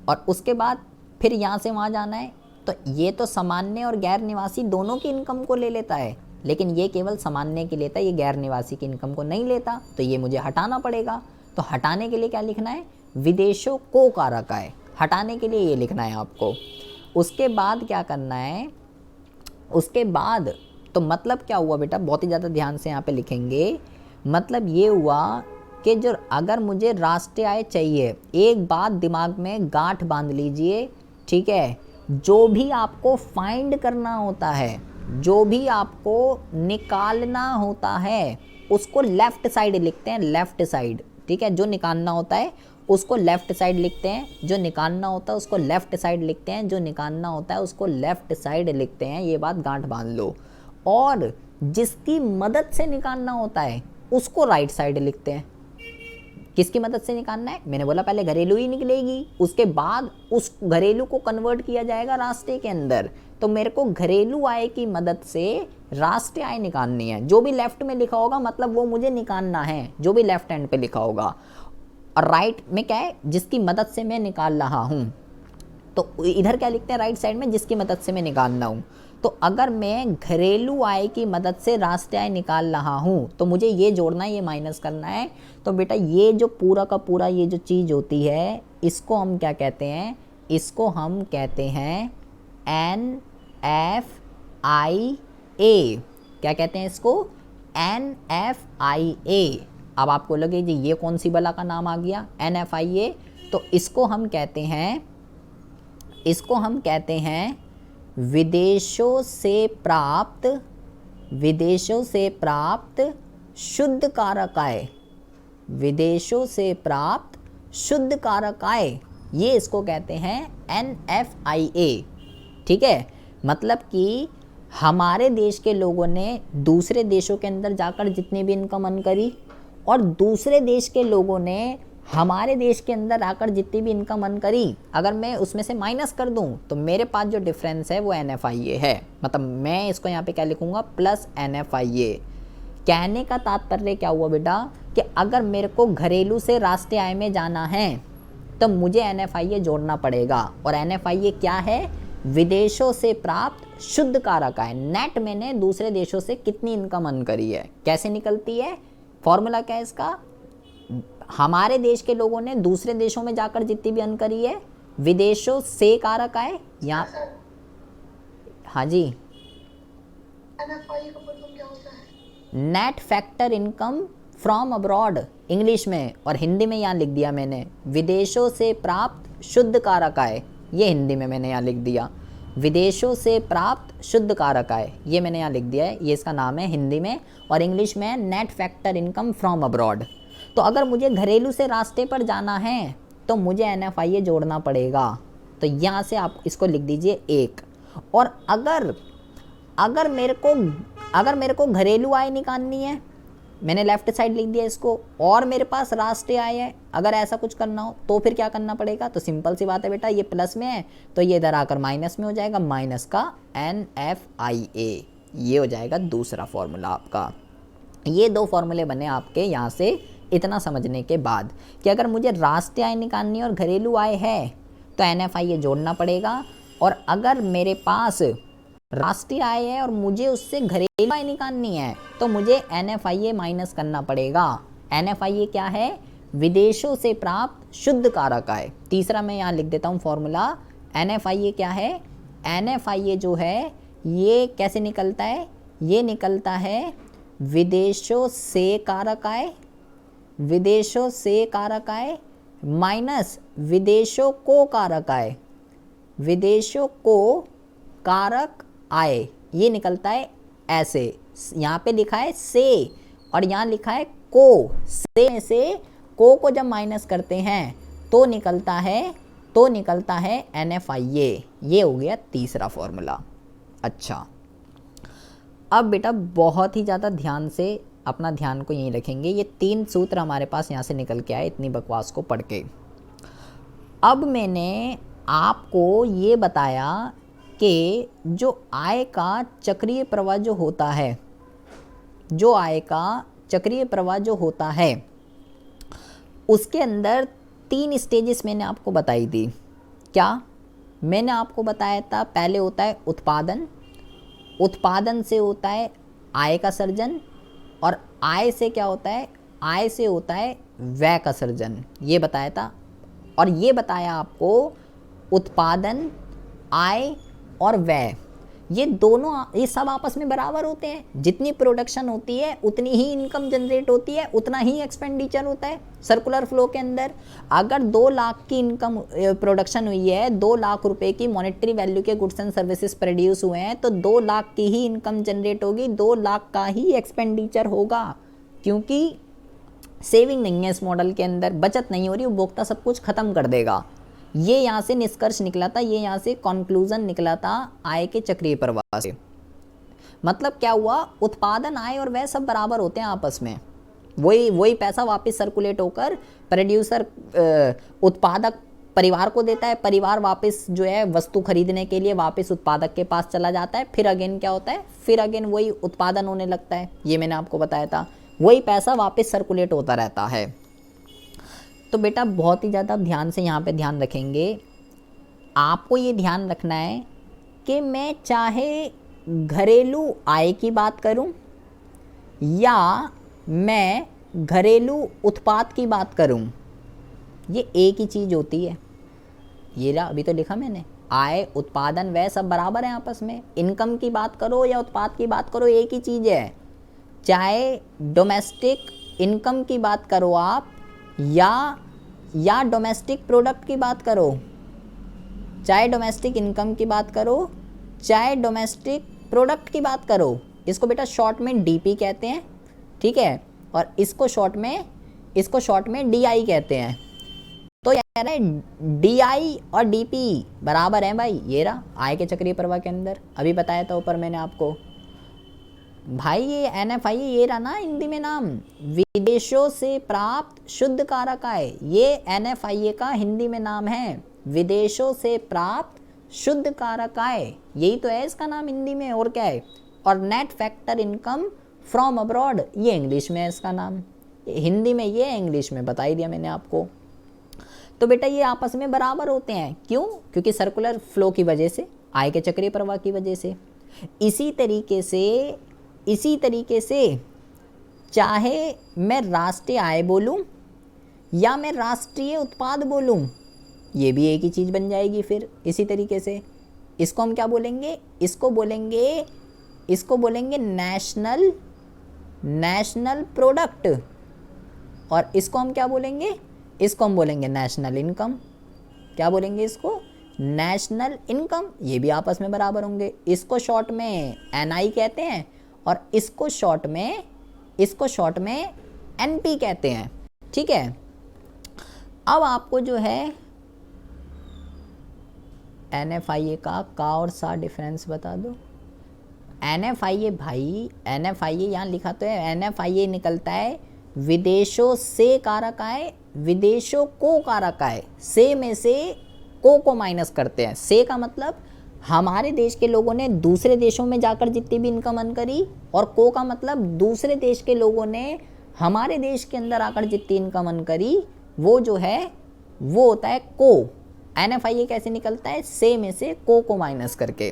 और उसके बाद फिर यहाँ से वहाँ जाना है तो ये तो सामान्य और गैर निवासी दोनों की इनकम को ले लेता है, लेकिन ये केवल सामान्य की लेता है, ये गैर निवासी की इनकम को नहीं लेता, तो ये मुझे हटाना पड़ेगा। तो हटाने के लिए क्या लिखना है? विदेशों को कारक आय, हटाने के लिए ये लिखना है आपको। उसके बाद क्या करना है? उसके बाद तो मतलब क्या हुआ बेटा, बहुत ही ज़्यादा ध्यान से यहाँ पे लिखेंगे। मतलब ये हुआ कि जो अगर मुझे राष्ट्रीय आय चाहिए, एक बात दिमाग में गांठ बांध लीजिए, ठीक है, जो भी आपको फाइंड करना होता है, जो भी आपको निकालना होता है, उसको लेफ़्ट साइड लिखते हैं, लेफ़्ट साइड, ठीक है। जो निकालना होता है उसको लेफ़्ट साइड लिखते हैं, जो निकालना होता है उसको लेफ़्ट साइड लिखते हैं, जो निकालना होता है उसको लेफ़्ट साइड लिखते हैं। ये बात गांठ बांध लो। और जिसकी मदद से निकालना होता है उसको राइट साइड लिखते हैं। किसकी मदद से निकालना है? मैंने बोला पहले घरेलू ही निकलेगी, उसके बाद उस घरेलू को कन्वर्ट किया जाएगा राष्ट्रीय के अंदर। तो मेरे को घरेलू आय की मदद से राष्ट्रीय आय निकालनी है। जो भी लेफ्ट में लिखा होगा मतलब वो मुझे निकालना है, जो भी लेफ्ट हैंड पे लिखा होगा। और राइट में क्या है? जिसकी मदद से मैं निकाल रहा हूँ। तो इधर क्या लिखते हैं राइट साइड में? जिसकी मदद से मैं निकालना हूँ। तो अगर मैं घरेलू आय की मदद से राष्ट्रीय आय निकाल रहा हूँ तो मुझे ये जोड़ना है, ये माइनस करना है। तो बेटा ये जो पूरा का पूरा ये जो चीज़ होती है इसको हम क्या कहते हैं? इसको हम कहते हैं NFIA। क्या कहते हैं इसको? NFIA। अब आपको लगे जी ये कौन सी बला का नाम आ गया NFIA। तो इसको हम कहते हैं विदेशों से प्राप्त शुद्ध कारक आय। विदेशों से प्राप्त शुद्ध कारक आय, ये इसको कहते हैं NFIA, ठीक है। मतलब कि हमारे देश के लोगों ने दूसरे देशों के अंदर जाकर जितनी भी इनकम अर्न करी और दूसरे देश के लोगों ने हमारे देश के अंदर आकर जितनी भी इनकम अर्न करी, अगर मैं उसमें से माइनस कर दूं तो मेरे पास जो डिफरेंस है वो NFIA है। मतलब मैं इसको यहाँ पे क्या लिखूंगा? Plus NFIA। कहने का तात्पर्य क्या हुआ बेटा कि अगर मेरे को घरेलू से राष्ट्रीय आय में जाना है तो मुझे NFIA जोड़ना पड़ेगा। और NFIA क्या है? विदेशों से प्राप्त शुद्ध कारक आय। नेट मैंने दूसरे देशों से कितनी इनकम अर्न करी है, कैसे निकलती है? फॉर्मूला क्या है इसका? हमारे देश के लोगों ने दूसरे देशों में जाकर जितनी भी अर्न करी है, विदेशों से कारक आय, या हाँ जी, NFI का मतलब क्या होता है? Net factor income from abroad English में, और हिंदी में यहाँ लिख दिया मैंने विदेशों से प्राप्त शुद्ध कारक आय। ये हिंदी में मैंने यहाँ लिख दिया विदेशों से प्राप्त शुद्ध कारक आय, ये मैंने यहाँ लिख दिया है, ये इसका नाम है हिंदी में, और इंग्लिश में net factor income from abroad. तो अगर मुझे घरेलू से रास्ते पर जाना है तो मुझे NFIA जोड़ना पड़ेगा, तो यहाँ से आप इसको लिख दीजिए 1। और अगर अगर मेरे को घरेलू आय निकालनी है, मैंने लेफ्ट साइड लिख दिया इसको, और मेरे पास राष्ट्रीय आय है, अगर ऐसा कुछ करना हो तो फिर क्या करना पड़ेगा? तो सिंपल सी बात है बेटा, ये प्लस में है तो ये इधर आकर माइनस में हो जाएगा, माइनस का NFIA, ये हो जाएगा दूसरा फॉर्मूला आपका। ये 2 फॉर्मूले बने आपके यहाँ से इतना समझने के बाद कि अगर मुझे राष्ट्रीय आय निकालनी है और घरेलू आय है तो NFIA जोड़ना पड़ेगा, और अगर मेरे पास राष्ट्रीय आय है और मुझे उससे घरेलू आय निकालनी है तो मुझे NFIA माइनस करना पड़ेगा। NFIA क्या है? विदेशों से प्राप्त शुद्ध कारक आय। तीसरा मैं यहाँ लिख देता हूँ फॉर्मूला, NFIA क्या है? NFIA जो है ये कैसे निकलता है? ये निकलता है विदेशों से कारक आय, विदेशों से कारक आय माइनस विदेशों को कारक आय, विदेशों को कारक आय, ये निकलता है ऐसे। यहाँ पे लिखा है से और यहाँ लिखा है को, से को जब माइनस करते हैं तो निकलता है NFIA। ये हो गया तीसरा फॉर्मूला। अच्छा, अब बेटा बहुत ही ज़्यादा ध्यान से अपना ध्यान को यहीं रखेंगे। ये 3 सूत्र हमारे पास यहाँ से निकल के आए इतनी बकवास को पढ़ के। अब मैंने आपको ये बताया कि जो आय का चक्रीय प्रवाह जो होता है, जो आय का चक्रीय प्रवाह जो होता है उसके अंदर 3 स्टेजेस मैंने आपको बताई थी। क्या मैंने आपको बताया था? पहले होता है उत्पादन, उत्पादन से होता है आय का सर्जन, और आय से क्या होता है? आय से होता है व्यय का सर्जन, ये बताया था। और ये बताया आपको उत्पादन, आय और व्यय ये दोनों, ये सब आपस में बराबर होते हैं। जितनी प्रोडक्शन होती है उतनी ही इनकम जनरेट होती है, उतना ही एक्सपेंडिचर होता है सर्कुलर फ्लो के अंदर। अगर 2 लाख की इनकम प्रोडक्शन हुई है, 2 लाख रुपए की मॉनेटरी वैल्यू के गुड्स एंड सर्विसेज प्रोड्यूस हुए हैं, तो 2 लाख की ही इनकम जनरेट होगी, 2 लाख का ही एक्सपेंडिचर होगा, क्योंकि सेविंग नहीं है इस मॉडल के अंदर, बचत नहीं हो रही, उपभोक्ता सब कुछ खत्म कर देगा। ये यहाँ से निष्कर्ष निकला था, ये यहाँ से कंक्लूजन निकला था आय के चक्रीय प्रवाह से। मतलब क्या हुआ? उत्पादन, आय और व्यय सब बराबर होते हैं आपस में। वही पैसा वापस सर्कुलेट होकर प्रोड्यूसर उत्पादक परिवार को देता है, परिवार वापस जो है वस्तु खरीदने के लिए वापस उत्पादक के पास चला जाता है, फिर अगेन क्या होता है? फिर अगेन वही उत्पादन होने लगता है। ये मैंने आपको बताया था, वही पैसा वापस सर्कुलेट होता रहता है। तो बेटा बहुत ही ज़्यादा ध्यान से यहाँ पे ध्यान रखेंगे। आपको ये ध्यान रखना है कि मैं चाहे घरेलू आय की बात करूं या मैं घरेलू उत्पाद की बात करूं, ये एक ही चीज़ होती है। ये रहा, अभी तो लिखा मैंने, आय, उत्पादन, व्यय सब बराबर है आपस में। इनकम की बात करो या उत्पाद की बात करो, एक ही चीज़ है। चाहे डोमेस्टिक इनकम की बात करो आप या डोमेस्टिक प्रोडक्ट की बात करो, चाहे डोमेस्टिक इनकम की बात करो, चाहे डोमेस्टिक प्रोडक्ट की बात करो, इसको बेटा शॉर्ट में DP कहते हैं, ठीक है, और इसको शॉर्ट में DI कहते हैं। तो कह रहे हैं DI और DP बराबर हैं भाई। ये रहा आय के चक्रीय प्रवाह के अंदर, अभी बताया था ऊपर मैंने आपको भाई। ये NFIA ये रहा ना हिंदी में नाम, विदेशों से प्राप्त शुद्ध कारक आय, ये NFIA का हिंदी में नाम है, विदेशों से प्राप्त शुद्ध कारक आय, यही तो है इसका नाम हिंदी में, और क्या है? और net factor income from abroad, ये इंग्लिश में है इसका नाम, हिंदी में ये है, इंग्लिश में बता ही दिया मैंने आपको। तो बेटा ये आपस में बराबर होते हैं, क्यों? क्योंकि सर्कुलर फ्लो की वजह से, आय के चक्रीय प्रवाह की वजह से। इसी तरीके से चाहे मैं राष्ट्रीय आय बोलूं या मैं राष्ट्रीय उत्पाद बोलूं, ये भी एक ही चीज़ बन जाएगी फिर इसी तरीके से। इसको हम क्या बोलेंगे, इसको बोलेंगे नेशनल प्रोडक्ट, और इसको हम क्या बोलेंगे, इसको हम बोलेंगे नेशनल इनकम। क्या बोलेंगे इसको, नेशनल इनकम। ये भी आपस में बराबर होंगे। इसको शॉर्ट में एनआई कहते हैं और इसको शॉर्ट में एनपी कहते हैं। ठीक है, अब आपको जो है एनएफआईए का और सा डिफरेंस बता दो। एनएफआईए भाई, एनएफआईए यहाँ लिखा तो है, एनएफआईए निकलता है विदेशों से कारक आय, विदेशों को कारक आय, से में से को माइनस करते हैं। से का मतलब हमारे देश के लोगों ने दूसरे देशों में जाकर जितनी भी इनकम अर्न करी, और को का मतलब दूसरे देश के लोगों ने हमारे देश के अंदर आकर जितनी इनकम अर्न करी, वो जो है वो होता है को। एनएफआईए कैसे निकलता है, से में से को माइनस करके।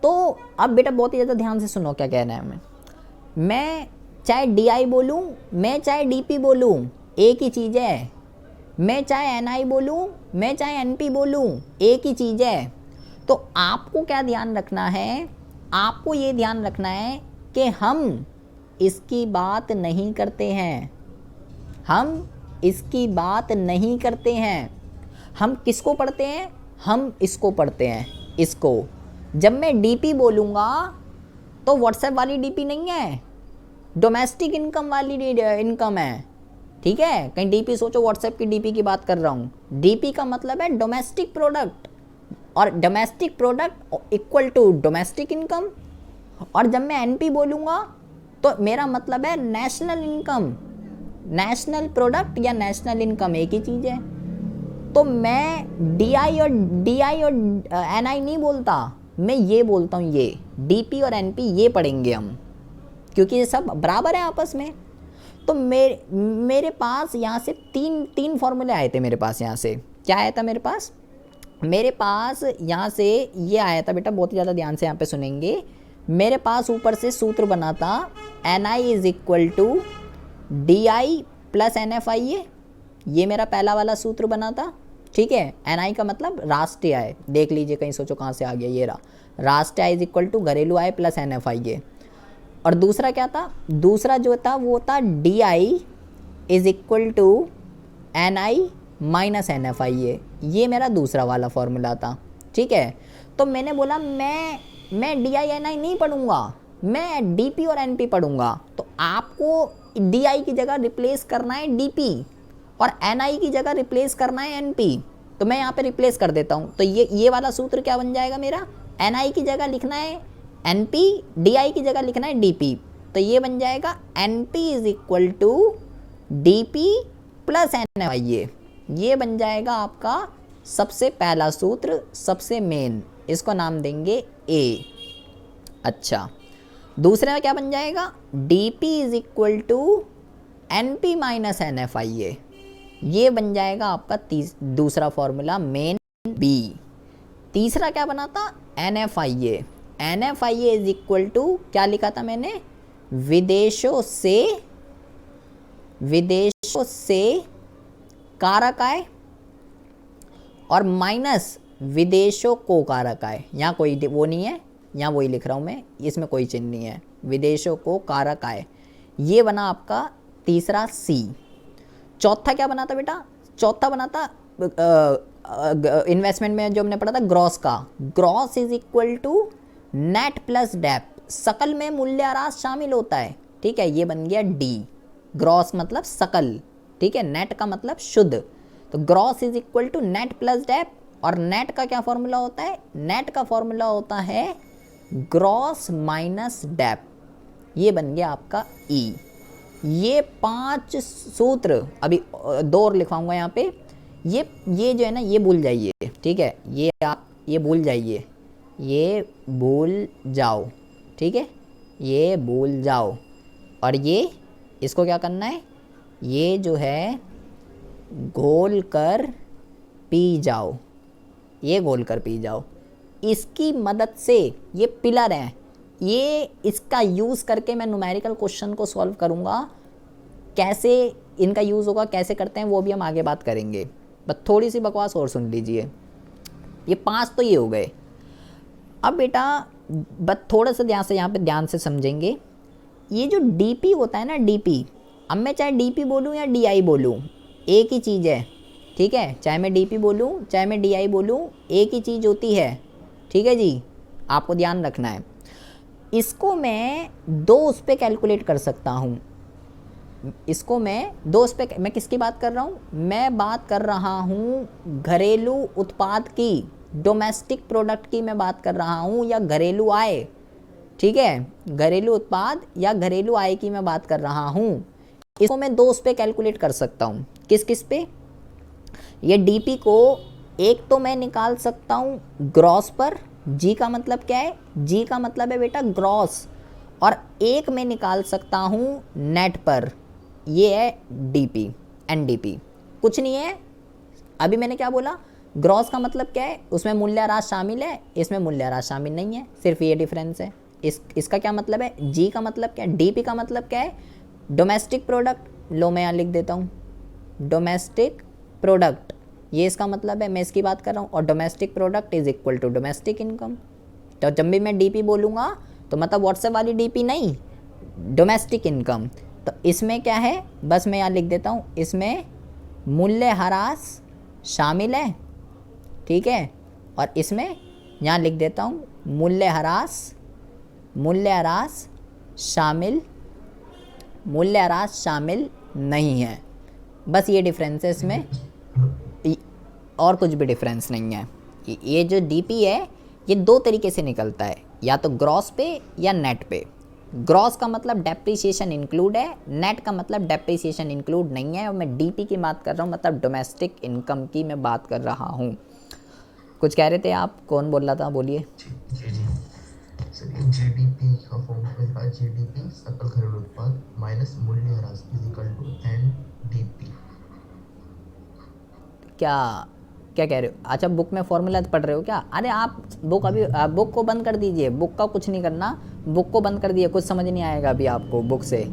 तो अब बेटा बहुत ही ज़्यादा ध्यान से सुनो क्या कहना है हमें। मैं चाहे डीआई बोलूँ, मैं चाहे डीपी बोलूँ, एक ही चीज़ है। मैं चाहे एनआई बोलूँ, मैं चाहे एनपी बोलूँ, एक ही चीज़ है। तो आपको क्या ध्यान रखना है, आपको ये ध्यान रखना है कि हम इसकी बात नहीं करते हैं, हम इसकी बात नहीं करते हैं। हम किसको पढ़ते हैं, हम इसको पढ़ते हैं, इसको। जब मैं डीपी बोलूँगा तो व्हाट्सएप वाली डीपी नहीं है, डोमेस्टिक इनकम वाली इनकम है। ठीक है, कहीं डीपी सोचो व्हाट्सएप की डीपी की बात कर रहा हूँ। डीपी का मतलब है डोमेस्टिक प्रोडक्ट, और domestic product equal to domestic income. और जब मैं एनपी बोलूँगा तो मेरा मतलब है नेशनल इनकम। नेशनल प्रोडक्ट या नेशनल इनकम एक ही चीज़ है। तो मैं डीआई और एनआई नहीं बोलता, मैं ये बोलता हूँ, ये डीपी और एनपी ये पढ़ेंगे हम, क्योंकि ये सब बराबर है आपस में। तो मेरे पास यहाँ से तीन फॉर्मूले आए थे। मेरे पास यहाँ से क्या आया था, मेरे पास यहाँ से ये आया था बेटा, बहुत ही ज़्यादा ध्यान से यहाँ पे सुनेंगे। मेरे पास ऊपर से सूत्र बना था NI is equal to DI plus NFIA, ये मेरा पहला वाला सूत्र बना था। ठीक है, एनआई का मतलब राष्ट्रीय आय, देख लीजिए कहीं सोचो कहाँ से आ गया, ये रहा राष्ट्रीय आय इज इक्वल टू घरेलू आय प्लस एनएफआईए। और दूसरा क्या था, दूसरा जो था वो था DI is equal to NI minus NFIA, ये मेरा दूसरा वाला फॉर्मूला था। ठीक है, तो मैंने बोला मैं डीआई एनआई नहीं पढ़ूंगा, मैं डीपी और एनपी पढ़ूंगा। तो आपको डीआई की जगह रिप्लेस करना है डीपी और एनआई की जगह रिप्लेस करना है एनपी। तो मैं यहाँ पे रिप्लेस कर देता हूँ। तो ये वाला सूत्र क्या बन जाएगा मेरा, एनआई की जगह लिखना है एनपी, डीआई की जगह लिखना है डीपी। तो ये बन जाएगा NP is equal to DP plus NFIA. ये बन जाएगा आपका सबसे पहला सूत्र, सबसे मेन, इसको नाम देंगे ए। अच्छा, दूसरा क्या बन जाएगा, DP is equal to NP minus NFIA, ये बन जाएगा आपका दूसरा फॉर्मूला मेन बी। तीसरा क्या बना था, NFIA, NFIA is equal to क्या लिखा था मैंने, विदेशों से कारक आय और माइनस विदेशों को कारक आय। यहाँ कोई वो नहीं है, यहाँ वही लिख रहा हूँ मैं, इसमें कोई चिन्ह नहीं है, विदेशों को कारक आय। ये बना आपका तीसरा सी। चौथा क्या बना था बेटा, चौथा बना था इन्वेस्टमेंट में जो हमने पढ़ा था ग्रॉस का, gross is equal to net plus dep, सकल में मूल्यह्रास शामिल होता है। ठीक है, ये बन गया डी। ग्रॉस मतलब सकल, ठीक है, नेट का मतलब शुद्ध। तो gross is equal to net plus dep, और नेट का क्या फॉर्मूला होता है, नेट का फॉर्मूला होता है ग्रॉस माइनस डेप। ये बन गया आपका ई। ये 5 सूत्र, अभी 2 और लिखवाऊंगा यहाँ पे। ये जो है ना, ये भूल जाइए। ठीक है, ये आप ये भूल जाइए, ये भूल जाओ। ठीक है, ये भूल जाओ। और ये इसको क्या करना है, ये जो है घोल कर पी जाओ, ये घोल कर पी जाओ। इसकी मदद से, ये पिलर हैं, ये इसका यूज़ करके मैं न्यूमेरिकल क्वेश्चन को सॉल्व करूँगा। कैसे इनका यूज़ होगा, कैसे करते हैं, वो भी हम आगे बात करेंगे। बस थोड़ी सी बकवास और सुन लीजिए। ये 5 तो ये हो गए। अब बेटा बस थोड़ा सा ध्यान से यहाँ पे ध्यान से समझेंगे, ये जो डीपी होता है ना, डीपी, अब मैं चाहे डीपी बोलूँ या डीआई बोलूँ, एक ही चीज़ है, ठीक है, चाहे मैं डीपी बोलूँ चाहे मैं डीआई बोलूँ, एक ही चीज़ होती है, ठीक है जी, आपको ध्यान रखना है। इसको मैं दो उस पर कैलकुलेट कर सकता हूँ, इसको मैं दो उस पर, मैं किसकी बात कर रहा हूँ, मैं बात कर रहा हूँ घरेलू उत्पाद की, डोमेस्टिक प्रोडक्ट की मैं बात कर रहा हूँ, या घरेलू आय, ठीक है, घरेलू उत्पाद या घरेलू आय की मैं बात कर रहा हूँ। इसको मैं दो उस पे कैलकुलेट कर सकता हूँ, किस किस पे, ये डीपी को एक तो मैं निकाल सकता हूँ ग्रॉस पर, जी का मतलब क्या है, जी का मतलब है बेटा ग्रॉस, और एक मैं निकाल सकता हूँ नेट पर, ये है डीपी, एनडीपी, कुछ नहीं है। अभी मैंने क्या बोला, ग्रॉस का मतलब क्या है, उसमें मूल्यह्रास शामिल है, इसमें मूल्यह्रास शामिल नहीं है, सिर्फ ये डिफरेंस है। इसका क्या मतलब है, जी का मतलब क्या है, डीपी का मतलब क्या है, डोमेस्टिक प्रोडक्ट, लो मैं यहाँ लिख देता हूँ डोमेस्टिक प्रोडक्ट, ये इसका मतलब है, मैं इसकी बात कर रहा हूँ, और domestic product is equal to domestic income. तो जब भी मैं डीपी बोलूँगा तो मतलब व्हाट्सएप वाली डीपी नहीं, डोमेस्टिक इनकम। तो इसमें क्या है, बस मैं यहाँ लिख देता हूँ, इसमें मूल्यह्रास शामिल है, ठीक है, और इसमें यहाँ लिख देता हूँ मूल्यह्रास शामिल नहीं है, बस ये डिफरेंस है इसमें, और कुछ भी डिफरेंस नहीं है। ये जो डीपी है ये दो तरीके से निकलता है, या तो ग्रॉस पे या नेट पे। ग्रॉस का मतलब डेप्रिसिएशन इंक्लूड है, नेट का मतलब डेप्रिसिएशन इंक्लूड नहीं है, और मैं डीपी की बात कर रहा हूँ, मतलब डोमेस्टिक इनकम की मैं बात कर रहा हूँ। कुछ कह रहे थे आप, कौन बोल रहा था, बोलिए। जीडीपी का फॉर्मूला, जीडीपी सकल घरेलू उत्पाद माइनस मूल्यह्रास इज इक्वल टू एनडीपी। क्या क्या कह रहे हो, अच्छा बुक में फॉर्मूला पढ़ रहे हो क्या, अरे आप बुक अभी बुक को बंद कर दीजिए, बुक का कुछ नहीं करना, बुक को बंद कर दिए, कुछ समझ नहीं आएगा अभी आपको बुक से,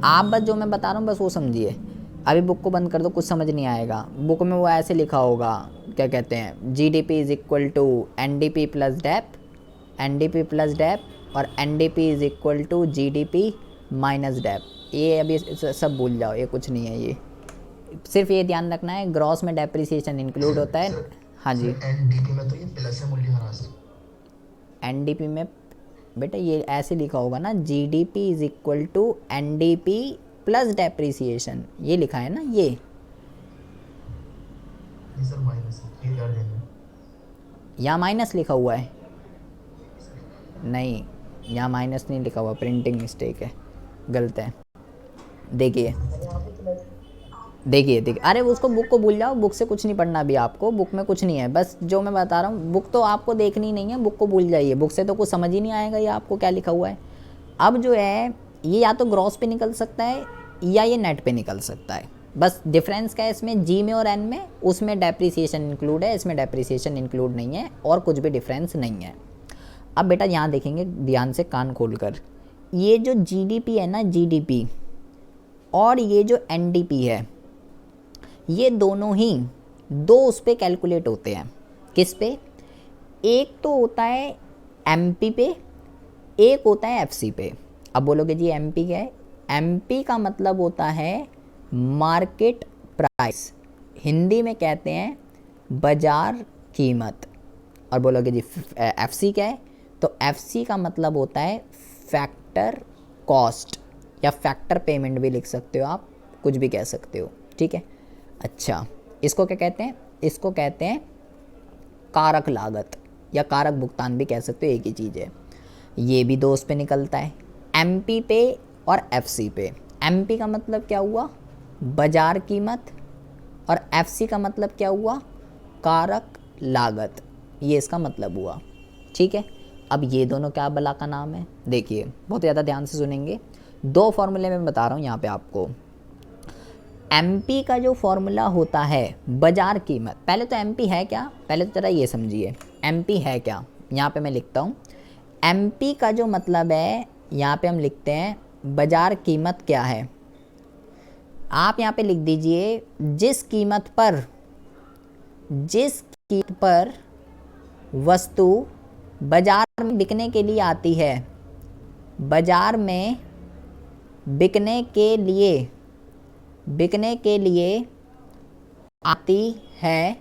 आप बस जो मैं बता रहा हूँ बस वो समझिए, अभी बुक को बंद कर दो, कुछ समझ नहीं आएगा। बुक में वो ऐसे लिखा होगा, क्या कहते हैं, G D P is equal to N D P plus dep, NDP plus dep, और NDP is equal to GDP minus dep, ये अभी सब भूल जाओ, ये कुछ नहीं है, ये सिर्फ ये ध्यान रखना है ग्रॉस में डेप्रिसिएशन इंक्लूड होता है। हाँ जी, एनडीपी में तो ये प्लस है मूल्यह्रास। एनडीपी में बेटा ये ऐसे लिखा होगा ना, GDP is equal to NDP plus depreciation, ये लिखा है ना, ये सर माइनस है, ये कर देना। यहाँ माइनस लिखा हुआ है, नहीं यहाँ माइनस नहीं लिखा हुआ, प्रिंटिंग मिस्टेक है, गलत है, देखिए देखिए देखिए, अरे उसको बुक को भूल जाओ, बुक से कुछ नहीं पढ़ना अभी आपको, बुक में कुछ नहीं है, बस जो मैं बता रहा हूँ, बुक तो आपको देखनी नहीं है, बुक को भूल जाइए, बुक से तो कुछ समझ ही नहीं आएगा ये आपको क्या लिखा हुआ है। अब जो है ये या तो ग्रॉस पे निकल सकता है या ये नेट पे निकल सकता है, बस डिफरेंस क्या है इसमें, जी में और एन में, उसमें डेप्रिसिएशन इंक्लूड है, इसमें डेप्रिसिएशन इंक्लूड नहीं है, और कुछ भी डिफरेंस नहीं है। अब बेटा यहाँ देखेंगे ध्यान से कान खोल कर, ये जो जीडीपी है ना, जीडीपी, और ये जो एनडीपी है, ये दोनों ही दो उस पे कैलकुलेट होते हैं, किस पे, एक तो होता है एमपी पे, एक होता है एफसी पे। अब बोलोगे जी एमपी क्या है, एमपी का मतलब होता है मार्केट प्राइस, हिंदी में कहते हैं बाजार कीमत, और बोलोगे जी एफसी क्या है, तो एफसी का मतलब होता है फैक्टर कॉस्ट, या फैक्टर पेमेंट भी लिख सकते हो आप, कुछ भी कह सकते हो, ठीक है। अच्छा इसको क्या कहते हैं, इसको कहते हैं कारक लागत, या कारक भुगतान भी कह सकते हो, एक ही चीज़ है। ये भी दो उस पे निकलता है, एमपी पे और एफसी पे। एमपी का मतलब क्या हुआ, बाजार कीमत, और एफसी का मतलब क्या हुआ, कारक लागत, ये इसका मतलब हुआ, ठीक है। अब ये दोनों क्या बला का नाम है, देखिए बहुत ज़्यादा ध्यान से सुनेंगे, दो फॉर्मूले मैं बता रहा हूँ यहाँ पे आपको। एमपी का जो फॉर्मूला होता है बाजार कीमत, पहले तो एमपी है क्या, पहले तो ज़रा ये समझिए एमपी है क्या, यहाँ पे मैं लिखता हूँ एमपी का जो मतलब है, यहाँ पे हम लिखते हैं बाजार कीमत क्या है, आप यहाँ पे लिख दीजिए जिस कीमत पर वस्तु बाजार में बिकने के लिए आती है, बाजार में बिकने के लिए आती है,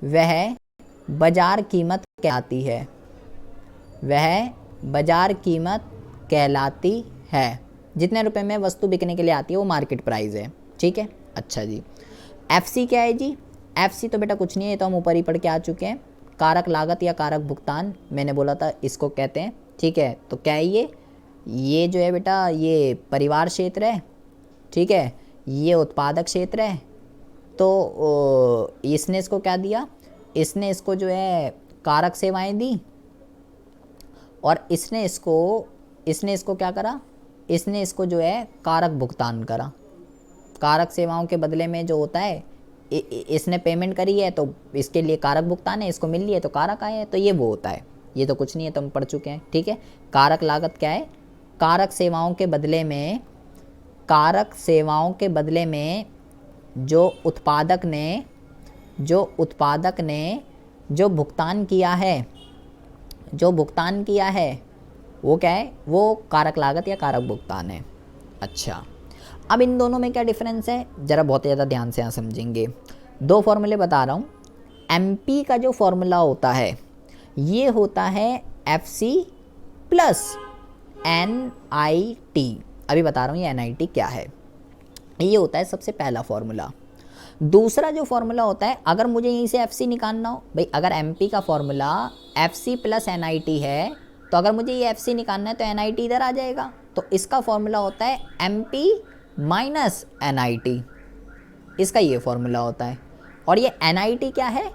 वह बाजार कीमत कहलाती है, वह बाजार कीमत कहलाती है। जितने रुपए में वस्तु बिकने के लिए आती है वो मार्केट प्राइस है। ठीक है, अच्छा जी। एफसी क्या है जी? एफसी तो बेटा कुछ नहीं है, ये तो हम ऊपर ही पढ़ के आ चुके हैं। कारक लागत या कारक भुगतान, मैंने बोला था इसको कहते हैं। ठीक है, तो क्या है ये जो है बेटा ये परिवार क्षेत्र है। ठीक है, ये उत्पादक क्षेत्र है। तो इसने इसको क्या दिया? इसने इसको जो है कारक सेवाएं दी, और इसने इसको क्या करा? इसने इसको जो है कारक भुगतान करा। कारक सेवाओं के बदले में जो होता है इसने पेमेंट करी है तो इसके लिए कारक भुगतान है, इसको मिल रही है तो कारक आए हैं, तो ये वो होता है। ये तो कुछ नहीं है, तो हम पढ़ चुके हैं। ठीक है, कारक लागत क्या है? कारक सेवाओं के बदले में जो उत्पादक ने जो भुगतान किया है वो क्या है? वो कारक लागत या कारक भुगतान है। अच्छा, अब इन दोनों में क्या डिफरेंस है ज़रा बहुत ज़्यादा ध्यान से यहाँ समझेंगे। दो फॉर्मूले बता रहा हूँ। एमपी का जो फॉर्मूला होता है ये होता है एफसी प्लस एनआईटी। अभी बता रहा हूँ ये एनआईटी क्या है। ये होता है सबसे पहला फॉर्मूला। दूसरा जो फॉर्मूला होता है, अगर मुझे यहीं से एफसी निकालना हो, भाई अगर एमपी का फॉर्मूला एफसी प्लस एनआईटी है तो अगर मुझे ये एफसी निकालना है तो एनआईटी इधर आ जाएगा। तो इसका फॉर्मूला होता है एमपी माइनस एनआईटी, इसका ये फॉर्मूला होता है। और ये एनआईटी क्या है?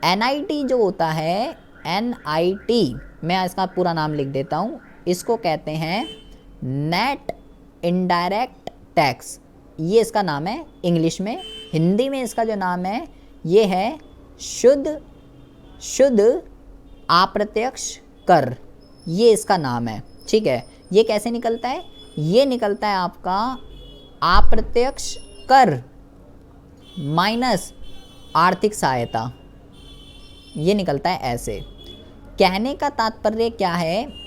एनआईटी जो होता है, एनआईटी मैं इसका पूरा नाम लिख देता हूँ, इसको कहते हैं नेट इनडायरेक्ट टैक्स। ये इसका नाम है इंग्लिश में। हिंदी में इसका जो नाम है ये है शुद्ध अप्रत्यक्ष कर, ये इसका नाम है। ठीक है, ये कैसे निकलता है? ये निकलता है आपका अप्रत्यक्ष कर माइनस आर्थिक सहायता, ये निकलता है ऐसे। कहने का तात्पर्य क्या है?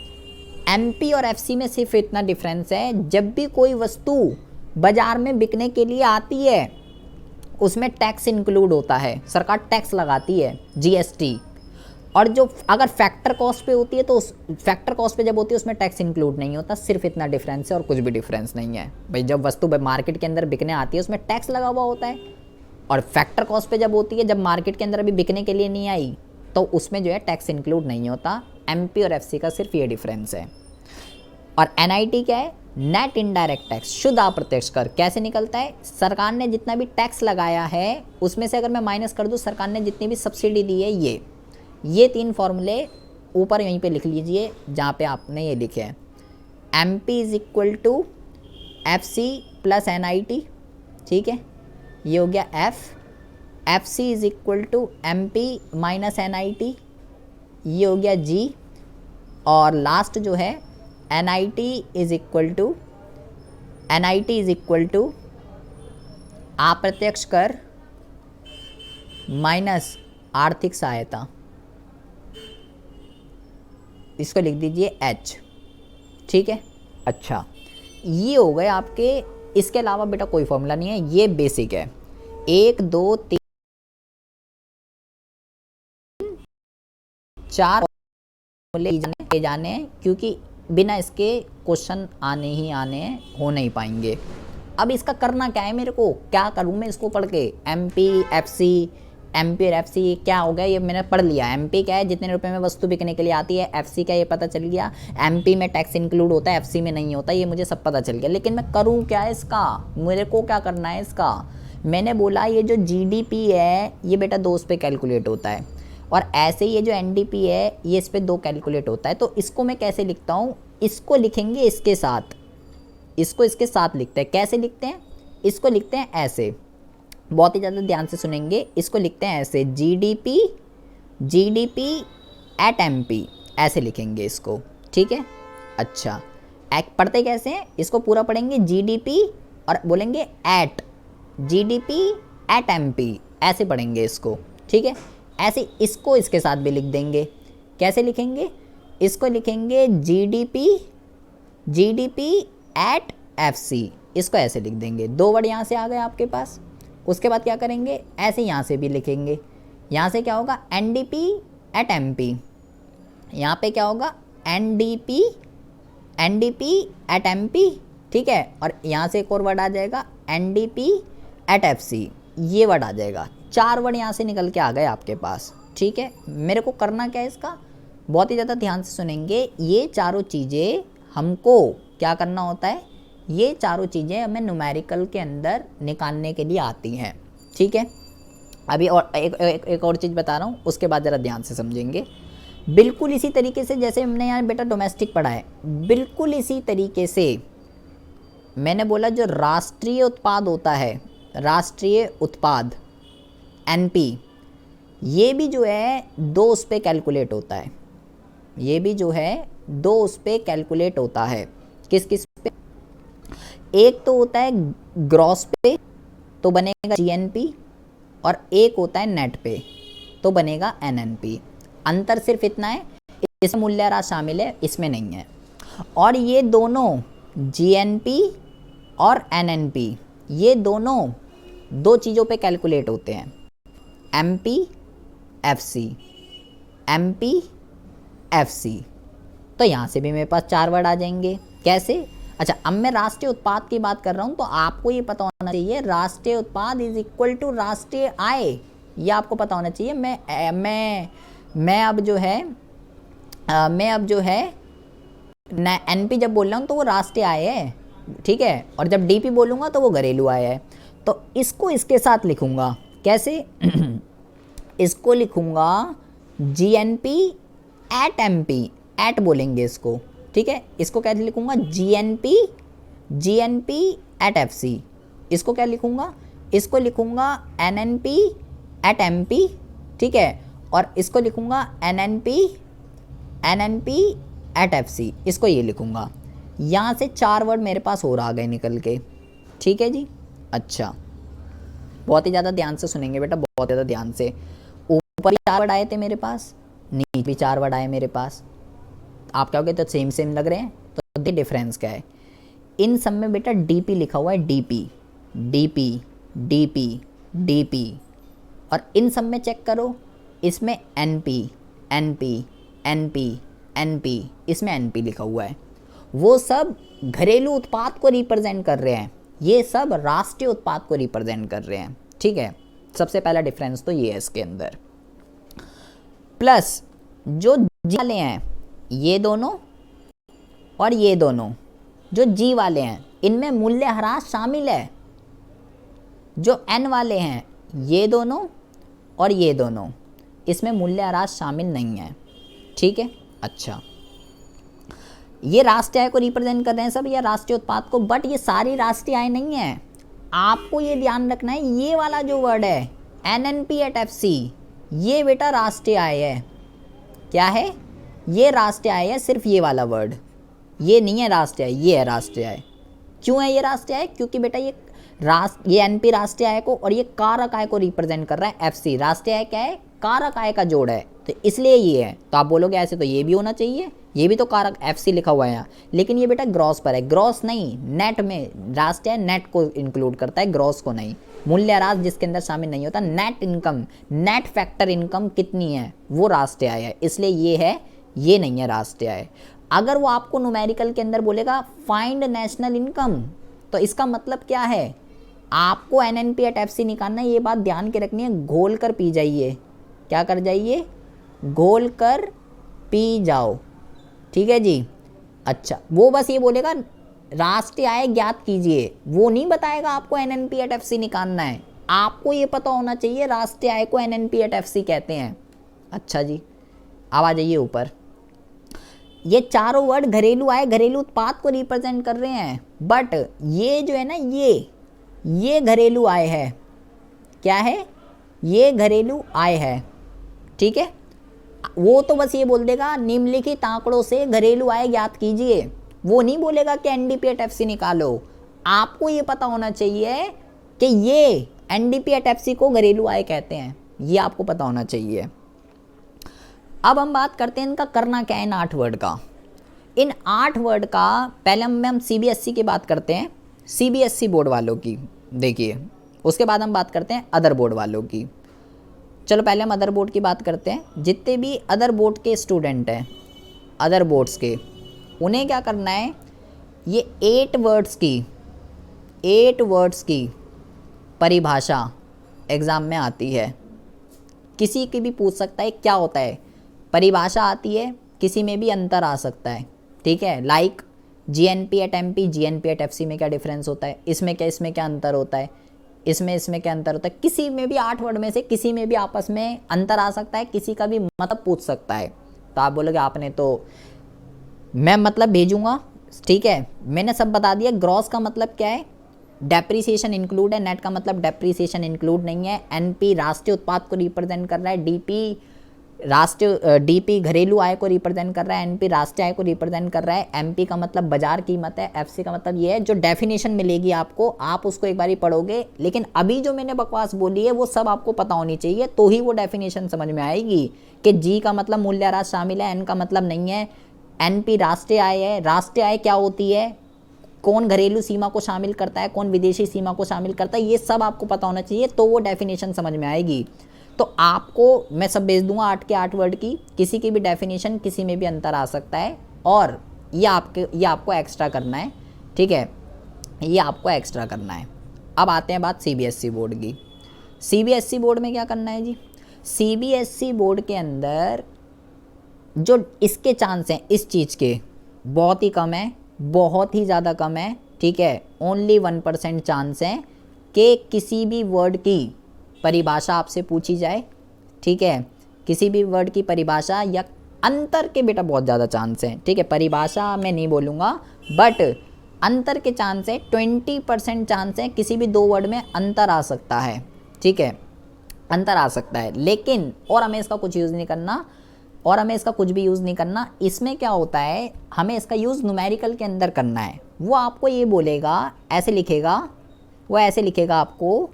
एमपी और एफसी में सिर्फ इतना डिफरेंस है, जब भी कोई वस्तु बाजार में बिकने के लिए आती है उसमें टैक्स इंक्लूड होता है, सरकार टैक्स लगाती है, जीएसटी। और जो अगर फैक्टर कॉस्ट पे होती है तो उस फैक्टर कॉस्ट पे जब होती है उसमें टैक्स इंक्लूड नहीं होता। सिर्फ इतना डिफरेंस है और कुछ भी डिफरेंस नहीं है। भाई जब वस्तु मार्केट के अंदर बिकने आती है उसमें टैक्स लगा हुआ होता है, और फैक्टर कॉस्ट पे जब होती है, जब मार्केट के अंदर अभी बिकने के लिए नहीं आई तो उसमें जो है टैक्स इंक्लूड नहीं होता। एमपी और एफसी का सिर्फ ये डिफरेंस है। और एनआईटी क्या है? नेट इनडायरेक्ट टैक्स, शुद्ध अप्रत्यक्ष कर। कैसे निकलता है? सरकार ने जितना भी टैक्स लगाया है उसमें से अगर मैं माइनस कर दूँ सरकार ने जितनी भी सब्सिडी दी है, ये तीन फॉर्मूले ऊपर यहीं पे लिख लीजिए जहाँ पे आपने ये लिखे हैं। MP is equal to FC plus NIT. ठीक है, ये हो गया FC is equal to MP minus NIT, ये हो गया जी। और लास्ट जो है एनआईटी इज इक्वल टू अप्रत्यक्ष कर माइनस आर्थिक सहायता, इसको लिख दीजिए एच। ठीक है, अच्छा ये हो गए आपके। इसके अलावा बेटा कोई फॉर्मूला नहीं है, ये बेसिक है। 1 2 3 4 फॉर्मूले जाने हैं, क्योंकि बिना इसके क्वेश्चन आने ही आने हैं, हो नहीं पाएंगे। अब इसका करना क्या है, मेरे को क्या करूँ मैं इसको पढ़ के? एमपी और एफसी क्या हो गया ये मैंने पढ़ लिया। एमपी क्या है? जितने रुपए में वस्तु बिकने के लिए आती है। एफसी का ये पता चल गया, एमपी में टैक्स इंक्लूड होता है, एफसी में नहीं होता, ये मुझे सब पता चल गया। लेकिन मैं करूँ क्या इसका? मेरे को क्या करना है इसका? मैंने बोला ये जो जीडीपी है ये बेटा 2 पे कैलकुलेट होता है, और ऐसे ये जो एनडीपी है ये इस पे 2 कैलकुलेट होता है। तो इसको मैं कैसे लिखता हूँ? इसको लिखेंगे इसके साथ, इसको इसके साथ लिखते हैं। कैसे लिखते हैं? इसको लिखते हैं ऐसे, बहुत ही ज़्यादा ध्यान से सुनेंगे। इसको लिखते हैं ऐसे, जीडीपी एट एमपी, ऐसे लिखेंगे इसको। ठीक है, अच्छा पढ़ते कैसे हैं? इसको पूरा पढ़ेंगे जीडीपी और बोलेंगे एट जीडीपी एट एमपी, ऐसे पढ़ेंगे इसको। ठीक है, ऐसे इसको इसके साथ भी लिख देंगे। कैसे लिखेंगे? इसको लिखेंगे जीडीपी, जीडीपी एट एफसी, इसको ऐसे लिख देंगे। 2 वर्ड यहाँ से आ गए आपके पास। उसके बाद क्या करेंगे, ऐसे यहाँ से भी लिखेंगे। यहाँ से क्या होगा, एनडीपी एट एमपी, यहाँ पे क्या होगा, एनडीपी, एनडीपी एट एमपी, ठीक है। और यहाँ से एक और वर्ड आ जाएगा, एनडीपी एट एफसी, ये वर्ड आ जाएगा। 4 वर्ड यहाँ से निकल के आ गए आपके पास, ठीक है। मेरे को करना क्या है इसका, बहुत ही ज़्यादा ध्यान से सुनेंगे। ये चारों चीज़ें हमको क्या करना होता है, ये चारों चीज़ें हमें न्यूमेरिकल के अंदर निकालने के लिए आती हैं, ठीक है। अभी और एक और चीज़ बता रहा हूँ, उसके बाद ज़रा ध्यान से समझेंगे। बिल्कुल इसी तरीके से जैसे हमने यहाँ बेटा डोमेस्टिक पढ़ा है, बिल्कुल इसी तरीके से मैंने बोला जो राष्ट्रीय उत्पाद होता है, राष्ट्रीय उत्पाद एनपी, ये भी जो है 2 उस पे कैलकुलेट होता है। ये भी जो है 2 उस पे कैलकुलेट होता है। किस किस पे, एक तो होता है ग्रॉस पे तो बनेगा जीएनपी, और एक होता है नेट पे तो बनेगा एनएनपी। अंतर सिर्फ इतना है, इसमें मूल्यह्रास शामिल है, इसमें नहीं है। और ये दोनों जीएनपी और एनएनपी, ये दोनों 2 चीज़ों पे कैलकुलेट होते हैं, एमपी एफसी, एमपी एफसी। तो यहाँ से भी मेरे पास 4 वर्ड आ जाएंगे। कैसे, अच्छा अब मैं राष्ट्रीय उत्पाद की बात कर रहा हूँ, तो आपको ये पता होना चाहिए राष्ट्रीय उत्पाद इज इक्वल टू राष्ट्रीय आय, ये आपको पता होना चाहिए। मैं अब जो है एनपी जब बोल रहा हूँ तो वो राष्ट्रीय आय है, ठीक है। और जब डीपी बोलूँगा तो वो घरेलू आय है। तो इसको इसके साथ लिखूँगा, कैसे इसको लिखूँगा जीएनपी एट एमपी, एट बोलेंगे इसको, ठीक है। इसको क्या लिखूँगा, जीएनपी, जीएनपी एट एफसी। इसको क्या लिखूँगा, इसको लिखूँगा एनएनपी एट एमपी, ठीक है। और इसको लिखूँगा एनएनपी, एनएनपी एट एफसी, इसको ये लिखूँगा। यहाँ से 4 वर्ड मेरे पास और आ गए निकल के, ठीक है जी। अच्छा बहुत ही ज़्यादा ध्यान से सुनेंगे बेटा, बहुत ज़्यादा ध्यान से। ऊपर भी 4 वर्ड आए थे मेरे पास, नीचे भी 4 वर्ड आए मेरे पास। आप क्या हो गए, तो सेम सेम लग रहे हैं, तो डिफरेंस क्या है। इन सब में बेटा डीपी लिखा हुआ है, डीपी, डीपी, डीपी, डीपी। और इन सब में चेक करो, इसमें एनपी, एनपी, एनपी, एनपी, इसमें एनपी लिखा हुआ है। वो सब घरेलू उत्पाद को रिप्रेजेंट कर रहे हैं, ये सब राष्ट्रीय उत्पाद को रिप्रेजेंट कर रहे हैं, ठीक है। सबसे पहला डिफरेंस तो ये है इसके अंदर। प्लस जो जी वाले हैं ये दोनों, और ये दोनों जो जी वाले हैं इनमें मूल्यह्रास शामिल है। जो एन वाले हैं ये दोनों और ये दोनों, इसमें मूल्यह्रास शामिल नहीं है, ठीक है। अच्छा ये राष्ट्रीय आय को रिप्रेजेंट कर रहे हैं सब, या राष्ट्रीय उत्पाद को, बट ये सारी राष्ट्रीय आय नहीं है। आपको ये ध्यान रखना है, ये वाला जो वर्ड है एनएनपी एट एफसी, ये बेटा राष्ट्रीय आय है। क्या है, ये राष्ट्रीय आय है, सिर्फ ये वाला वर्ड, ये नहीं है राष्ट्रीय आय, ये है राष्ट्रीय आय। क्यों है ये राष्ट्रीय आय, क्योंकि बेटा ये एनपी राष्ट्रीय आय को और ये कारक आय को रिप्रेजेंट कर रहा है। एफसी राष्ट्रीय आय क्या है, कारक आय का जोड़ है, तो इसलिए ये है। तो आप बोलोगे ऐसे तो ये भी होना चाहिए, ये भी तो कारक एफसी लिखा हुआ है यहाँ, लेकिन ये बेटा ग्रॉस पर है, ग्रॉस नहीं, नेट में राष्ट्रीय नेट को इंक्लूड करता है, ग्रॉस को नहीं। मूल्यह्रास जिसके अंदर शामिल नहीं होता, net income, net factor income कितनी है वो राष्ट्रीय आय है, इसलिए ये है, ये नहीं है राष्ट्रीय आय। अगर वो आपको न्यूमेरिकल के अंदर बोलेगा फाइंड नेशनल इनकम, तो इसका मतलब क्या है, आपको एनएनपी एट एफसी निकालना है। ये बात ध्यान के रखनी है, घोल कर पी जाइए, क्या कर जाइए, घोल कर पी जाओ, ठीक है जी। अच्छा वो बस ये बोलेगा राष्ट्रीय आय ज्ञात कीजिए, वो नहीं बताएगा आपको एनएनपी एट एफसी निकालना है। आपको ये पता होना चाहिए राष्ट्रीय आय को एनएनपी एट एफसी कहते हैं। अच्छा जी अब आ जाइए ऊपर। ये चारों वर्ड घरेलू आय, घरेलू उत्पाद को रिप्रेजेंट कर रहे हैं, बट ये जो है ना, ये घरेलू आय है। क्या है, ये घरेलू आय है, ठीक है। वो तो बस ये बोल देगा निम्नलिखित आंकड़ों से घरेलू आय ज्ञात कीजिए, वो नहीं बोलेगा कि एनडीपी एट एफसी निकालो। आपको ये पता होना चाहिए कि ये एनडीपी एट एफसी को घरेलू आय कहते हैं, ये आपको पता होना चाहिए। अब हम बात करते हैं इनका करना क्या है इन 8 वर्ड का। इन 8 वर्ड का पहले हम सीबीएसई की बात करते हैं, सीबीएसई बोर्ड वालों की देखिए, उसके बाद हम बात करते हैं अदर बोर्ड वालों की। चलो पहले हम अदर बोर्ड की बात करते हैं। जितने भी अदर बोर्ड के स्टूडेंट हैं, अदर बोर्ड्स के, उन्हें क्या करना है, ये 8 वर्ड्स की परिभाषा एग्ज़ाम में आती है। किसी की भी पूछ सकता है क्या होता है, परिभाषा आती है, किसी में भी अंतर आ सकता है, ठीक है। Like GNP at MP, GNP at FC में क्या डिफरेंस होता है, इसमें क्या अंतर होता है, इसमें क्या अंतर होता है। किसी में भी 8 वर्ड में से किसी में भी आपस में अंतर आ सकता है, किसी का भी मतलब पूछ सकता है। तो आप बोलोगे आपने तो, मैं मतलब भेजूंगा, ठीक है, मैंने सब बता दिया। ग्रॉस का मतलब क्या है, डेप्रीसिएशन इंक्लूड है, नेट का मतलब डेप्रीसिएशन इंक्लूड नहीं है। एनपी राष्ट्रीय उत्पाद को रिप्रेजेंट कर रहा है, डीपी घरेलू आय को रिप्रेजेंट कर रहा है, एनपी राष्ट्रीय आय को रिप्रेजेंट कर रहा है, एमपी का मतलब बाजार कीमत है, एफसी का मतलब ये है। जो डेफिनेशन मिलेगी आपको, आप उसको एक बारी पढ़ोगे, लेकिन अभी जो मैंने बकवास बोली है वो सब आपको पता होनी चाहिए, तो ही वो डेफिनेशन समझ में आएगी कि जी का मतलब मूल्यह्रास शामिल है, एन का मतलब नहीं है, एनपी राष्ट्रीय आय है, राष्ट्रीय आय क्या होती है, कौन घरेलू सीमा को शामिल करता है, कौन विदेशी सीमा को शामिल करता है, ये सब आपको पता होना चाहिए, तो वो डेफिनेशन समझ में आएगी। तो आपको मैं सब भेज दूंगा 8 के 8 वर्ड की, किसी की भी डेफिनेशन, किसी में भी अंतर आ सकता है, और ये आपको एक्स्ट्रा करना है, ठीक है, ये आपको एक्स्ट्रा करना है। अब आते हैं बात सीबीएसई बोर्ड की। सीबीएसई बोर्ड में क्या करना है जी, सीबीएसई बोर्ड के अंदर जो इसके चांस हैं इस चीज़ के बहुत ही कम है, बहुत ही ज़्यादा कम है, ठीक है। ओनली 1% चांस है कि किसी भी वर्ड की परिभाषा आपसे पूछी जाए, ठीक है, किसी भी वर्ड की परिभाषा या अंतर के बेटा बहुत ज़्यादा चांस है, ठीक है। परिभाषा मैं नहीं बोलूँगा, बट अंतर के चांस है, 20% चांस है किसी भी 2 वर्ड में अंतर आ सकता है, ठीक है, अंतर आ सकता है। लेकिन और हमें इसका कुछ यूज़ नहीं करना, और हमें इसका कुछ भी यूज़ नहीं करना। इसमें क्या होता है, हमें इसका यूज़ न्यूमेरिकल के अंदर करना है। वो आपको ये बोलेगा, ऐसे लिखेगा, वो ऐसे लिखेगा आपको,